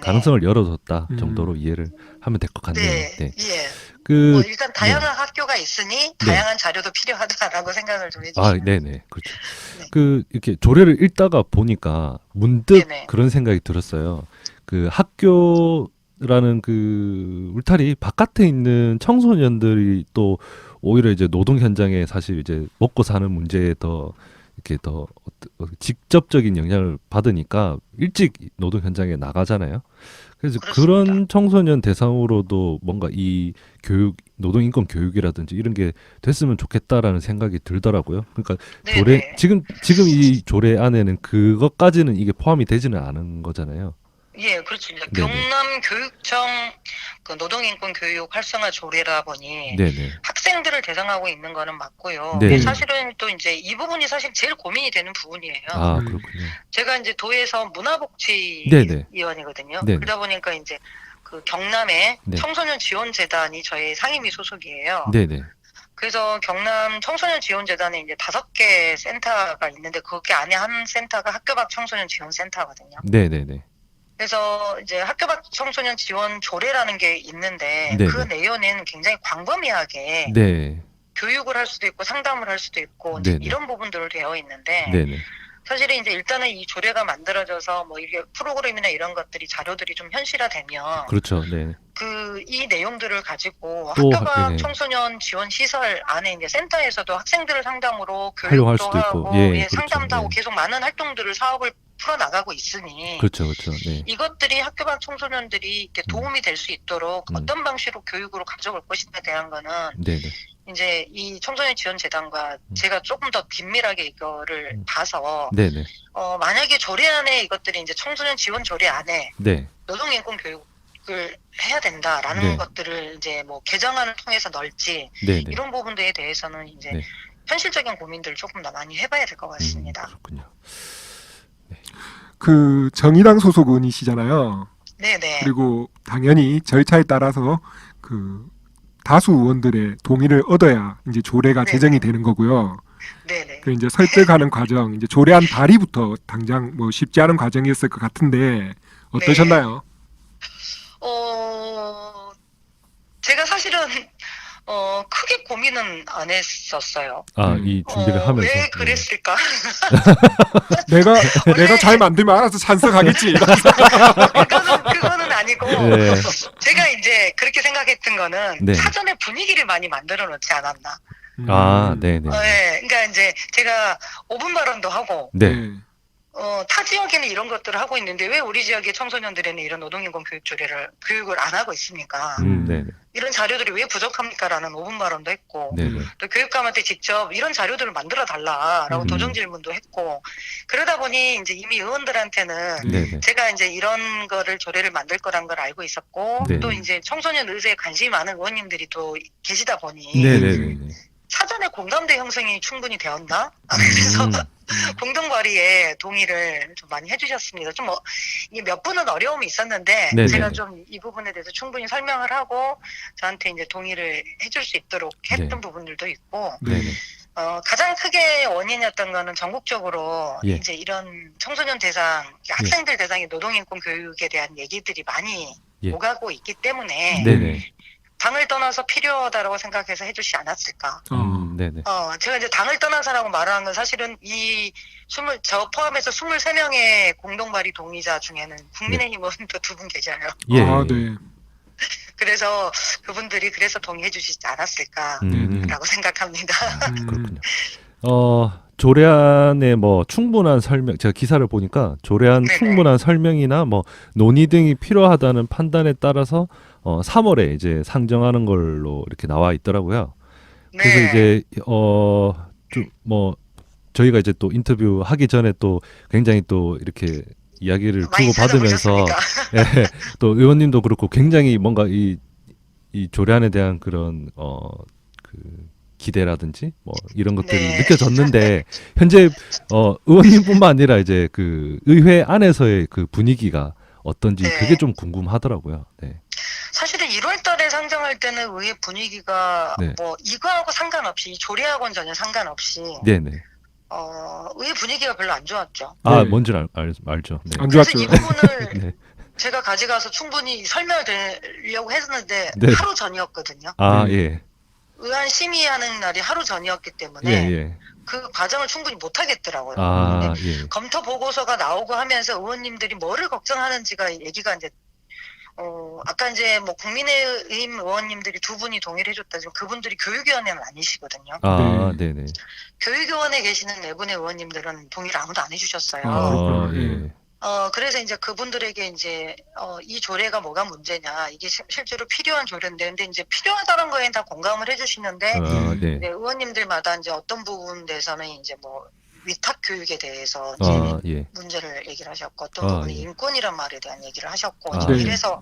[SPEAKER 2] 가능성을 열어뒀다 정도로 이해를 하면 될 것 같네요.
[SPEAKER 4] 뭐 일단 다양한 학교가 있으니 다양한 자료도 필요하다라고 생각을 좀 해주시면.
[SPEAKER 2] 그렇죠. 그 이렇게 조례를 읽다가 보니까 문득 그런 생각이 들었어요. 그 학교라는 그 울타리 바깥에 있는 청소년들이 또 오히려 이제 노동 현장에 사실 이제 먹고 사는 문제에 더 이렇게 더 직접적인 영향을 받으니까 일찍 노동 현장에 나가잖아요. 그래서
[SPEAKER 4] 그렇습니다.
[SPEAKER 2] 그런 청소년 대상으로도 뭔가 이 교육, 노동인권 교육이라든지 이런 게 됐으면 좋겠다라는 생각이 들더라고요. 그러니까 지금 이 조례 안에는 그것까지는 이게 포함이 되지는 않은 거잖아요.
[SPEAKER 4] 예, 그렇죠. 경남교육청 그 노동인권 교육 활성화 조례라 보니 학생들을 대상하고 있는 거는 맞고요. 사실은 또 이제 이 부분이 사실 제일 고민이 되는 부분이에요.
[SPEAKER 2] 그렇군요.
[SPEAKER 4] 제가 이제 도에서 문화복지 위원이거든요. 그러다 보니까 이제 그 경남의 청소년 지원재단이 저희 상임위 소속이에요. 그래서 경남 청소년 지원재단에 이제 5개 센터가 있는데 거기 안에 한 센터가 학교 밖 청소년 지원 센터거든요. 그래서 이제 학교 밖 청소년 지원 조례라는 게 있는데 그 내용은 굉장히 광범위하게 교육을 할 수도 있고 상담을 할 수도 있고 이런 부분들로 되어 있는데 사실은 이제 일단은 이 조례가 만들어져서 뭐 이게 프로그램이나 이런 것들이 자료들이 좀 현실화되면 이 내용들을 가지고 학교 밖 청소년 지원 시설 안에 이제 센터에서도 학생들을 상담으로 교육도 하고 상담도 하고 계속 많은 활동들을 사업을 풀어나가고 있으니
[SPEAKER 2] 그렇죠, 그렇죠. 네.
[SPEAKER 4] 이것들이 학교 밖 청소년들이 이렇게 도움이 될 수 있도록 어떤 방식으로 교육으로 가져올 것인가에 대한 거는
[SPEAKER 2] 네네.
[SPEAKER 4] 이제 이 청소년 지원 재단과 제가 조금 더 긴밀하게 이거를 봐서
[SPEAKER 2] 네네.
[SPEAKER 4] 만약에 조례 안에 이것들이 이제 청소년 지원 조례 안에
[SPEAKER 2] 네.
[SPEAKER 4] 노동인권 교육을 해야 된다라는
[SPEAKER 2] 네.
[SPEAKER 4] 것들을 이제 뭐 개정안을 통해서 넣을지
[SPEAKER 2] 네네.
[SPEAKER 4] 이런 부분들에 대해서는 이제
[SPEAKER 2] 네.
[SPEAKER 4] 현실적인 고민들을 조금 더 많이 해봐야 될 것 같습니다.
[SPEAKER 2] 그렇군요.
[SPEAKER 3] 그 정의당 소속 의원이시잖아요.
[SPEAKER 4] 네네.
[SPEAKER 3] 그리고 당연히 절차에 따라서 그 다수 의원들의 동의를 얻어야 이제 조례가
[SPEAKER 4] 네.
[SPEAKER 3] 제정이 되는 거고요.
[SPEAKER 4] 네네.
[SPEAKER 3] 그 이제 설득하는 과정, 이제 조례안 발의부터 당장 뭐 쉽지 않은 과정이었을 것 같은데 어떠셨나요?
[SPEAKER 4] 제가 사실은 크게 고민은 안 했었어요.
[SPEAKER 2] 이 준비를 하면서.
[SPEAKER 4] 왜 그랬을까?
[SPEAKER 3] 내가 잘 만들면 알아서 찬성하겠지.
[SPEAKER 4] 그거는 아니고
[SPEAKER 2] 네.
[SPEAKER 4] 제가 이제 그렇게 생각했던 거는
[SPEAKER 2] 네.
[SPEAKER 4] 사전에 분위기를 많이 만들어 놓지 않았나.
[SPEAKER 2] 네네.
[SPEAKER 4] 네, 그러니까 이제 제가 5분 발언도 하고
[SPEAKER 2] 네.
[SPEAKER 4] 타 지역에는 이런 것들을 하고 있는데 왜 우리 지역의 청소년들에는 이런 노동인권 교육을 안 하고 있습니까?
[SPEAKER 2] 네네.
[SPEAKER 4] 이런 자료들이 왜 부족합니까라는 5분 발언도 했고
[SPEAKER 2] 네네.
[SPEAKER 4] 또 교육감한테 직접 이런 자료들을 만들어 달라라고 도정 질문도 했고 그러다 보니 이제 이미 의원들한테는
[SPEAKER 2] 네네.
[SPEAKER 4] 제가 이제 이런 거를 조례를 만들 거란 걸 알고 있었고
[SPEAKER 2] 네.
[SPEAKER 4] 또 이제 청소년 의제에 관심이 많은 의원님들이 또 계시다 보니
[SPEAKER 2] 네네네.
[SPEAKER 4] 사전에 공감대 형성이 충분히 되었나? 그래서 공동 발의에 동의를 좀 많이 해주셨습니다. 좀 이게 몇 분은 어려움이 있었는데
[SPEAKER 2] 네네.
[SPEAKER 4] 제가 좀 이 부분에 대해서 충분히 설명을 하고 저한테 이제 동의를 해줄 수 있도록 했던
[SPEAKER 2] 네.
[SPEAKER 4] 부분들도 있고
[SPEAKER 2] 네네.
[SPEAKER 4] 가장 크게 원인이었던 거는 전국적으로
[SPEAKER 2] 예.
[SPEAKER 4] 이제 이런 청소년 대상, 학생들 대상의 노동인권 교육에 대한 얘기들이 많이
[SPEAKER 2] 예.
[SPEAKER 4] 오가고 있기 때문에
[SPEAKER 2] 네네.
[SPEAKER 4] 당을 떠나서 필요하다라고 생각해서 해주지 않았을까.
[SPEAKER 2] 네네.
[SPEAKER 4] 제가 이제 당을 떠나서라고 말하는 건 사실은 저 포함해서 23명의 공동 발의 동의자 중에는 국민의힘 의원도 2분 계셔요.
[SPEAKER 2] 예.
[SPEAKER 3] 네.
[SPEAKER 4] 그래서 그분들이 그래서 동의해 주시지 않았을까라고 생각합니다.
[SPEAKER 2] 그렇군요. 조례안에 뭐 충분한 설명, 제가 기사를 보니까 조례안
[SPEAKER 4] 네네.
[SPEAKER 2] 충분한 설명이나 뭐 논의 등이 필요하다는 판단에 따라서 3월에 이제 상정하는 걸로 이렇게 나와 있더라고요. 그래서
[SPEAKER 4] 네.
[SPEAKER 2] 이제 좀 뭐 저희가 이제 또 인터뷰 하기 전에 또 굉장히 또 이렇게 이야기를
[SPEAKER 4] 많이
[SPEAKER 2] 주고 받으면서
[SPEAKER 4] 찾아보셨습니까?
[SPEAKER 2] 예, 또 의원님도 그렇고 굉장히 뭔가 이 조례안에 대한 그런 그 기대라든지 뭐 이런 것들이
[SPEAKER 4] 네.
[SPEAKER 2] 느껴졌는데 현재 의원님뿐만 아니라 이제 그 의회 안에서의 그 분위기가 어떤지
[SPEAKER 4] 네.
[SPEAKER 2] 그게 좀 궁금하더라고요. 네.
[SPEAKER 4] 사실은 1월 달에 상정할 때는 의회 분위기가
[SPEAKER 2] 네.
[SPEAKER 4] 뭐 이거하고 상관없이 이 조례하고는 전혀 상관없이
[SPEAKER 2] 네네.
[SPEAKER 4] 의회 분위기가 별로 안 좋았죠.
[SPEAKER 3] 네.
[SPEAKER 2] 뭔지는 알죠. 네.
[SPEAKER 3] 안
[SPEAKER 4] 그래서
[SPEAKER 3] 좋았죠.
[SPEAKER 4] 이 부분을
[SPEAKER 2] 네.
[SPEAKER 4] 제가 가져가서 충분히 설명을 드리려고 했었는데
[SPEAKER 2] 네.
[SPEAKER 4] 하루 전이었거든요.
[SPEAKER 2] 예.
[SPEAKER 4] 의안 심의하는 날이 하루 전이었기 때문에
[SPEAKER 2] 예.
[SPEAKER 4] 그 과정을 충분히 못 하겠더라고요.
[SPEAKER 2] 예.
[SPEAKER 4] 검토 보고서가 나오고 하면서 의원님들이 뭐를 걱정하는지가 얘기가 이제 아까 이제 뭐 국민의힘 의원님들이 2분이 동의를 해줬다지만 그분들이 교육위원회는 아니시거든요.
[SPEAKER 2] 네네.
[SPEAKER 4] 교육위원회 계시는 4분의 의원님들은 동의를 아무도 안 해주셨어요.
[SPEAKER 3] 그렇구나.
[SPEAKER 2] 예.
[SPEAKER 4] 그래서 이제 그분들에게 이제 이 조례가 뭐가 문제냐, 이게 실제로 필요한 조례인데, 근데 이제 필요하다는 거에는 다 공감을 해주시는데,
[SPEAKER 2] 네.
[SPEAKER 4] 이제 의원님들마다 이제 어떤 부분에서는 이제 뭐 위탁 교육에 대해서 이제
[SPEAKER 2] 예.
[SPEAKER 4] 문제를 얘기를 하셨고, 어떤 부분은
[SPEAKER 2] 예.
[SPEAKER 4] 인권이란 말에 대한 얘기를 하셨고,
[SPEAKER 2] 네.
[SPEAKER 4] 이래서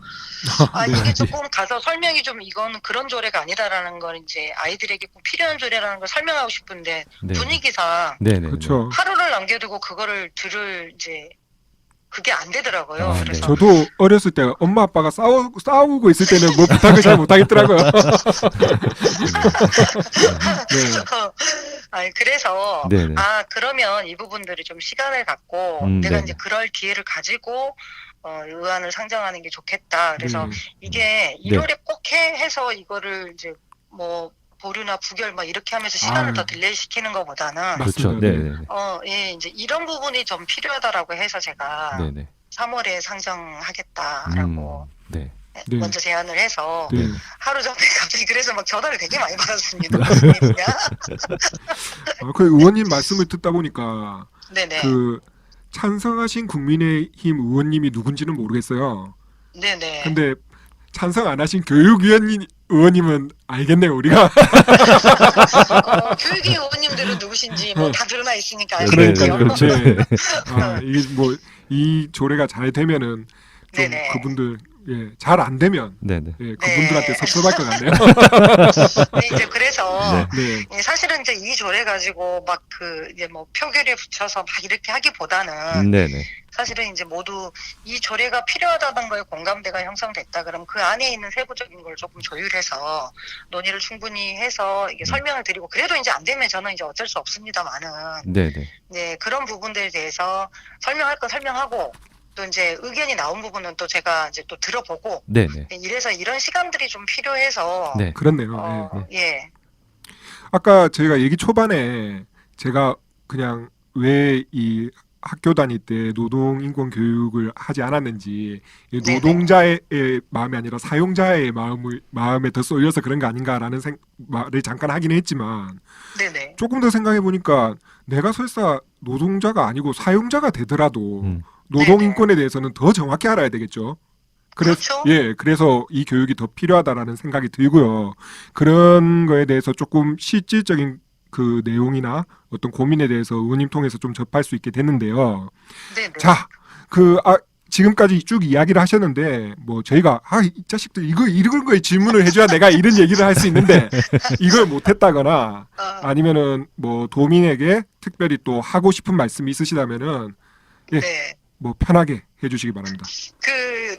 [SPEAKER 3] 네.
[SPEAKER 4] 이게 조금 가서 설명이 좀 이건 그런 조례가 아니다라는 걸 이제 아이들에게 꼭 필요한 조례라는 걸 설명하고 싶은데
[SPEAKER 2] 네.
[SPEAKER 4] 분위기상
[SPEAKER 2] 네네.
[SPEAKER 3] 그렇죠.
[SPEAKER 4] 하루를 남겨두고 그거를 들을 이제 그게 안 되더라고요.
[SPEAKER 2] 네.
[SPEAKER 4] 그래서
[SPEAKER 3] 저도 어렸을 때 엄마 아빠가 싸우고 있을 때는 뭐 부탁을 잘 못하겠더라고요. 네.
[SPEAKER 4] 그래서
[SPEAKER 2] 네네.
[SPEAKER 4] 그러면 이 부분들이 좀 시간을 갖고 내가
[SPEAKER 2] 네네.
[SPEAKER 4] 이제 그럴 기회를 가지고 의안을 상정하는 게 좋겠다. 그래서 이게 1월에 꼭 해서 이거를 이제 뭐 보류나 부결 막 이렇게 하면서 시간을 더 딜레이 시키는 것보다는
[SPEAKER 2] 그렇죠.
[SPEAKER 3] 맞습니다.
[SPEAKER 2] 네네.
[SPEAKER 4] 이제 이런 부분이 좀 필요하다라고 해서 제가
[SPEAKER 2] 네네.
[SPEAKER 4] 3월에 상정하겠다라고
[SPEAKER 2] 네.
[SPEAKER 3] 네.
[SPEAKER 4] 먼저 제안을 해서
[SPEAKER 3] 네.
[SPEAKER 4] 하루 전에 갑자기 그래서 막 전화를 되게 많이 받았습니다. 무슨 일이냐?
[SPEAKER 3] 그 의원님 말씀을 듣다 보니까
[SPEAKER 4] 네네.
[SPEAKER 3] 그 찬성하신 국민의힘 의원님이 누군지는 모르겠어요.
[SPEAKER 4] 네네.
[SPEAKER 3] 근데 찬성 안 하신 의원님은 알겠네요, 우리가.
[SPEAKER 4] 교육위 의원님들은 누구신지 뭐 다 드러나 있으니까 알고
[SPEAKER 3] 그러니까요.
[SPEAKER 4] 있죠.
[SPEAKER 2] 그렇죠.
[SPEAKER 3] 네. 이게 뭐 이 조례가 잘 되면은 좀
[SPEAKER 4] 네네.
[SPEAKER 3] 그분들 잘 안 되면
[SPEAKER 2] 네네.
[SPEAKER 3] 그분들한테
[SPEAKER 4] 네.
[SPEAKER 3] 섭섭할 것 같네요.
[SPEAKER 4] 네, 이제 그래서
[SPEAKER 3] 네.
[SPEAKER 4] 사실은 이제 이 조례 가지고 막 이제 뭐 표결에 붙여서 막 이렇게 하기보다는
[SPEAKER 2] 네네.
[SPEAKER 4] 사실은 이제 모두 이 조례가 필요하다는 거에 공감대가 형성됐다. 그럼 그 안에 있는 세부적인 걸 조금 조율해서 논의를 충분히 해서 이게 설명을 드리고 그래도 이제 안 되면 저는 이제 어쩔 수 없습니다만은
[SPEAKER 2] 네네.
[SPEAKER 4] 네, 그런 부분들에 대해서 설명할 건 설명하고 또 이제 의견이 나온 부분은 또 제가 이제 또 들어보고
[SPEAKER 2] 네네.
[SPEAKER 4] 이래서 이런 시간들이 좀 필요해서
[SPEAKER 2] 네.
[SPEAKER 3] 그렇네요.
[SPEAKER 4] 예.
[SPEAKER 3] 아까 저희가 얘기 초반에 제가 그냥 왜 이 학교 다닐 때 노동 인권 교육을 하지 않았는지 이
[SPEAKER 4] 네네.
[SPEAKER 3] 노동자의 마음이 아니라 사용자의 마음에 더 쏠려서 그런 거 아닌가라는 말을 잠깐 하긴 했지만
[SPEAKER 4] 네네.
[SPEAKER 3] 조금 더 생각해 보니까 내가 설사 노동자가 아니고 사용자가 되더라도 노동
[SPEAKER 4] 네네.
[SPEAKER 3] 인권에 대해서는 더 정확히 알아야 되겠죠.
[SPEAKER 4] 그렇죠.
[SPEAKER 3] 그래서 이 교육이 더 필요하다라는 생각이 들고요. 그런 거에 대해서 조금 실질적인 그 내용이나 어떤 고민에 대해서 의원님 통해서 좀 접할 수 있게 됐는데요.
[SPEAKER 4] 네네.
[SPEAKER 3] 자, 지금까지 쭉 이야기를 하셨는데 뭐 저희가 이 자식들 이런 거에 질문을 해줘야 내가 이런 얘기를 할 수 있는데 이걸 못했다거나 아니면은 뭐 도민에게 특별히 또 하고 싶은 말씀이 있으시다면은
[SPEAKER 4] 네.
[SPEAKER 3] 뭐 편하게 해주시기 바랍니다.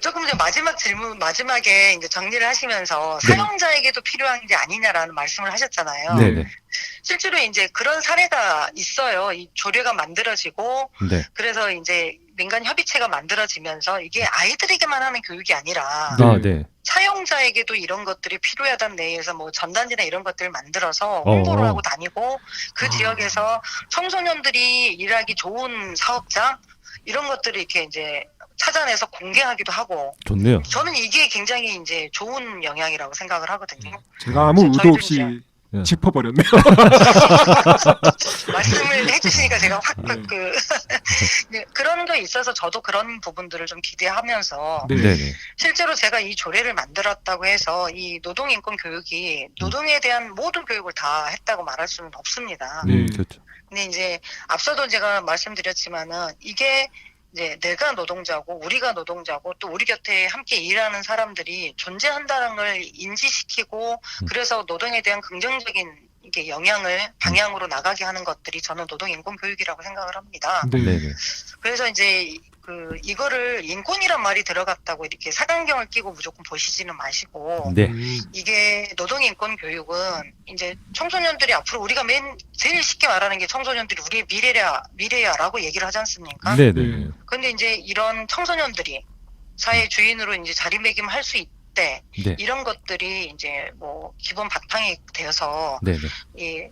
[SPEAKER 4] 조금 전 마지막 질문, 마지막에 이제 정리를 하시면서
[SPEAKER 3] 네.
[SPEAKER 4] 사용자에게도 필요한 게 아니냐라는 말씀을 하셨잖아요.
[SPEAKER 2] 네네.
[SPEAKER 4] 실제로 이제 그런 사례가 있어요. 이 조례가 만들어지고,
[SPEAKER 2] 네.
[SPEAKER 4] 그래서 이제 민간 협의체가 만들어지면서 이게 아이들에게만 하는 교육이 아니라,
[SPEAKER 2] 네.
[SPEAKER 4] 사용자에게도 이런 것들이 필요하다는 내에서 뭐 전단지나 이런 것들을 만들어서 홍보를 하고 다니고, 그 지역에서 청소년들이 일하기 좋은 사업장, 이런 것들을 이렇게 이제 찾아내서 공개하기도 하고.
[SPEAKER 2] 좋네요.
[SPEAKER 4] 저는 이게 굉장히 이제 좋은 영향이라고 생각을 하거든요.
[SPEAKER 3] 제가 아무 의도
[SPEAKER 4] 저희도
[SPEAKER 3] 없이
[SPEAKER 2] 이제-
[SPEAKER 3] 짚어버렸네요.
[SPEAKER 4] 말씀을 해주시니까 제가 확
[SPEAKER 3] 네.
[SPEAKER 4] 네, 그런 게 있어서 저도 그런 부분들을 좀 기대하면서
[SPEAKER 3] 네.
[SPEAKER 2] 네네.
[SPEAKER 4] 실제로 제가 이 조례를 만들었다고 해서 이 노동인권 교육이 노동에 대한 모든 교육을 다 했다고 말할 수는 없습니다.
[SPEAKER 3] 네.
[SPEAKER 2] 그렇죠.
[SPEAKER 4] 근데 이제 앞서도 제가 말씀드렸지만은 이게 이제 내가 노동자고 우리가 노동자고 또 우리 곁에 함께 일하는 사람들이 존재한다는 걸 인지시키고 그래서 노동에 대한 긍정적인 이게 영향을 방향으로 나가게 하는 것들이 저는 노동 인권 교육이라고 생각을 합니다.
[SPEAKER 3] 네.
[SPEAKER 2] 네네.
[SPEAKER 4] 그래서 이제 이거를 인권이란 말이 들어갔다고 이렇게 사각경을 끼고 무조건 보시지는 마시고
[SPEAKER 2] 네.
[SPEAKER 4] 이게 노동인권 교육은 이제 청소년들이 앞으로 우리가 제일 쉽게 말하는 게 청소년들이 우리의 미래야라고 얘기를 하지 않습니까?
[SPEAKER 2] 네네.
[SPEAKER 4] 근데 이제 이런 청소년들이 사회 주인으로 이제 자리매김할 수 있대
[SPEAKER 2] 네.
[SPEAKER 4] 이런 것들이 이제 뭐 기본 바탕이 되어서
[SPEAKER 2] 네네.
[SPEAKER 4] 이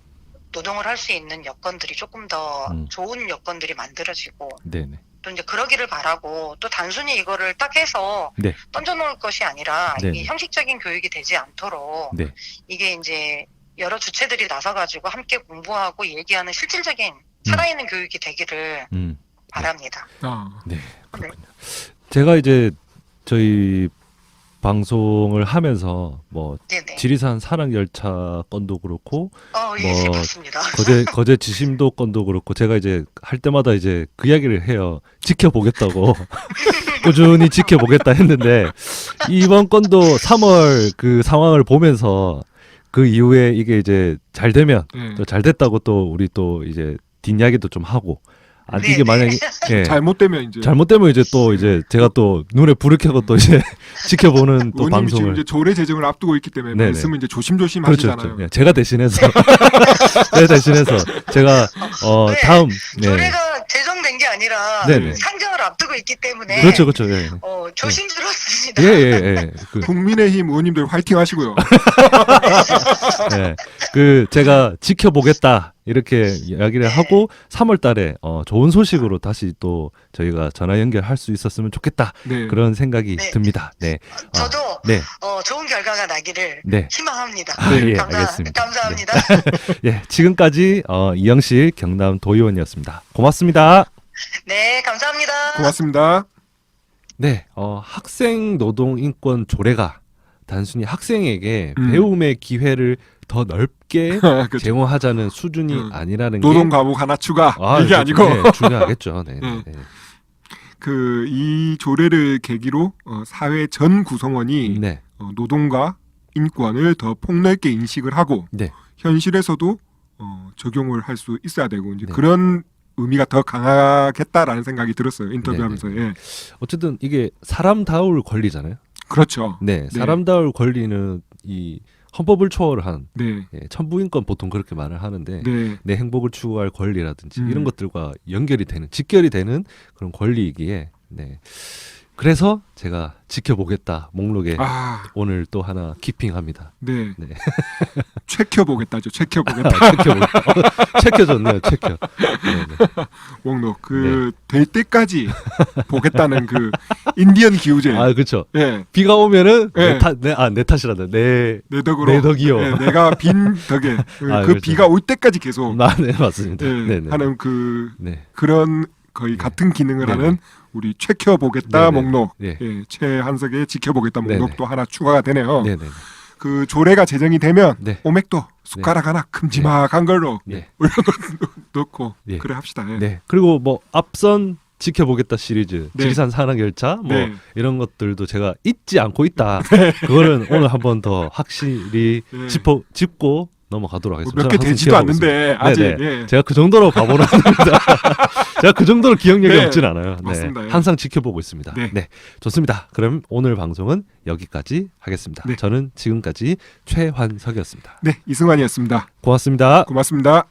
[SPEAKER 4] 노동을 할 수 있는 여건들이 조금 더 좋은 여건들이 만들어지고
[SPEAKER 2] 네네.
[SPEAKER 4] 또 이제 그러기를 바라고 또 단순히 이거를 딱 해서
[SPEAKER 2] 네.
[SPEAKER 4] 던져놓을 것이 아니라
[SPEAKER 2] 네.
[SPEAKER 4] 이게 형식적인 교육이 되지 않도록
[SPEAKER 2] 네.
[SPEAKER 4] 이게 이제 여러 주체들이 나서가지고 함께 공부하고 얘기하는 실질적인 살아있는 교육이 되기를 바랍니다.
[SPEAKER 2] 네. 그렇군요. 제가 이제 저희 방송을 하면서 뭐
[SPEAKER 4] 네네.
[SPEAKER 2] 지리산 산악열차 건도 그렇고
[SPEAKER 4] 예,
[SPEAKER 2] 뭐
[SPEAKER 4] 맞습니다.
[SPEAKER 2] 거제 지심도 건도 그렇고 제가 이제 할 때마다 이제 그 이야기를 해요. 지켜보겠다고 꾸준히 지켜보겠다 했는데 이번 건도 3월 그 상황을 보면서 그 이후에 이게 이제 잘 되면 또 잘 됐다고 또 우리 또 이제 뒷이야기도 좀 하고 이게 만약에
[SPEAKER 3] 잘못되면
[SPEAKER 2] 이제 또 이제 제가 또 눈에 불을 켜고 또 이제 지켜보는 또 방송을
[SPEAKER 3] 지금 이제 조례 제정을 앞두고 있기 때문에
[SPEAKER 2] 네네.
[SPEAKER 3] 말씀은 이제 조심조심
[SPEAKER 2] 그렇죠,
[SPEAKER 3] 하시잖아요.
[SPEAKER 2] 그렇죠. 제가 대신해서 제가
[SPEAKER 4] 네,
[SPEAKER 2] 다음
[SPEAKER 4] 조례가 제정된 게 아니라
[SPEAKER 2] 네네.
[SPEAKER 4] 상정을 앞두고 있기 때문에
[SPEAKER 2] 그렇죠. 예.
[SPEAKER 4] 조심스럽습니다.
[SPEAKER 2] 예.
[SPEAKER 3] 국민의힘 의원님들 화이팅 하시고요.
[SPEAKER 2] 네. 제가 지켜보겠다 이렇게 이야기를 하고 3월 달에 좋은 소식으로 다시 또 저희가 전화 연결할 수 있었으면 좋겠다.
[SPEAKER 3] 네.
[SPEAKER 2] 그런 생각이 듭니다. 네.
[SPEAKER 4] 저도
[SPEAKER 2] 네.
[SPEAKER 4] 좋은 결과가 나기를 희망합니다.
[SPEAKER 2] 예, 알겠습니다.
[SPEAKER 4] 감사합니다.
[SPEAKER 2] 예, 지금까지 이영실 경남 도의원이었습니다. 고맙습니다.
[SPEAKER 4] 네, 감사합니다.
[SPEAKER 3] 고맙습니다.
[SPEAKER 2] 네, 학생 노동 인권 조례가 단순히 학생에게
[SPEAKER 3] 음.
[SPEAKER 2] 배움의 기회를 더 넓게
[SPEAKER 3] 그렇죠.
[SPEAKER 2] 제공하자는 수준이 아니라는 게
[SPEAKER 3] 노동 과목 하나 추가 이게
[SPEAKER 2] 그렇죠.
[SPEAKER 3] 아니고
[SPEAKER 2] 네, 중요하겠죠. 네, 네, 네.
[SPEAKER 3] 그 이 조례를 계기로 사회 전 구성원이
[SPEAKER 2] 네,
[SPEAKER 3] 노동과 인권을 더 폭넓게 인식을 하고
[SPEAKER 2] 네.
[SPEAKER 3] 현실에서도 적용을 할 수 있어야 되고 이제
[SPEAKER 2] 네.
[SPEAKER 3] 그런 의미가 더 강하겠다라는 생각이 들었어요. 인터뷰하면서. 예.
[SPEAKER 2] 어쨌든 이게 사람다울 권리잖아요.
[SPEAKER 3] 그렇죠.
[SPEAKER 2] 네, 사람다울 권리는 이 헌법을 초월한
[SPEAKER 3] 네.
[SPEAKER 2] 천부인권 보통 그렇게 말을 하는데
[SPEAKER 3] 네.
[SPEAKER 2] 내 행복을 추구할 권리라든지 이런 것들과 연결이 되는 직결이 되는 그런 권리이기에 네. 그래서 제가 지켜보겠다 목록에 오늘 또 하나 키핑합니다.
[SPEAKER 3] 네.
[SPEAKER 2] 네.
[SPEAKER 3] 체켜보겠다죠. 체켜보겠다.
[SPEAKER 2] 체켜줬네요. 체켜. 네, 네.
[SPEAKER 3] 목록 될 때까지 보겠다는 그 인디언 기우제.
[SPEAKER 2] 아 그렇죠.
[SPEAKER 3] 예.
[SPEAKER 2] 비가 오면은
[SPEAKER 3] 네.
[SPEAKER 2] 내 탓이란다. 내
[SPEAKER 3] 덕으로.
[SPEAKER 2] 내 덕이요.
[SPEAKER 3] 예, 내가 빈 덕에 그
[SPEAKER 2] 그렇죠.
[SPEAKER 3] 비가 올 때까지 계속.
[SPEAKER 2] 네 맞습니다.
[SPEAKER 3] 예,
[SPEAKER 2] 네, 네.
[SPEAKER 3] 하는 그런 거의 같은 기능을
[SPEAKER 2] 네네.
[SPEAKER 3] 하는 우리 체켜보겠다
[SPEAKER 2] 네네.
[SPEAKER 3] 목록.
[SPEAKER 2] 네.
[SPEAKER 3] 예, 최한석의 지켜보겠다
[SPEAKER 2] 네네.
[SPEAKER 3] 목록도 하나 추가가 되네요.
[SPEAKER 2] 네, 네.
[SPEAKER 3] 그 조례가 제정이 되면
[SPEAKER 2] 네.
[SPEAKER 3] 오맥도 숟가락 하나 큼지막한 걸로
[SPEAKER 2] 네.
[SPEAKER 3] 올려놓고
[SPEAKER 2] 네.
[SPEAKER 3] 그래 합시다. 예.
[SPEAKER 2] 네. 그리고 뭐 앞선 지켜보겠다 시리즈,
[SPEAKER 3] 네.
[SPEAKER 2] 지리산 산악열차 뭐
[SPEAKER 3] 네.
[SPEAKER 2] 이런 것들도 제가 잊지 않고 있다. 그거는 오늘 한 번 더 확실히
[SPEAKER 3] 네.
[SPEAKER 2] 짚고 넘어가도록 하겠습니다.
[SPEAKER 3] 몇 개
[SPEAKER 2] 저는 항상
[SPEAKER 3] 되지도
[SPEAKER 2] 기억하고
[SPEAKER 3] 않는데
[SPEAKER 2] 있습니다.
[SPEAKER 3] 아직
[SPEAKER 2] 네네.
[SPEAKER 3] 예.
[SPEAKER 2] 제가 그 정도로 바보는 아닙니다. 제가 그 정도로 기억력이
[SPEAKER 3] 네.
[SPEAKER 2] 없진 않아요. 네.
[SPEAKER 3] 맞습니다. 예.
[SPEAKER 2] 항상 지켜보고 있습니다.
[SPEAKER 3] 네.
[SPEAKER 2] 네. 좋습니다. 그럼 오늘 방송은 여기까지 하겠습니다.
[SPEAKER 3] 네.
[SPEAKER 2] 저는 지금까지 최환석이었습니다.
[SPEAKER 3] 네, 이승환이었습니다.
[SPEAKER 2] 고맙습니다.
[SPEAKER 3] 고맙습니다.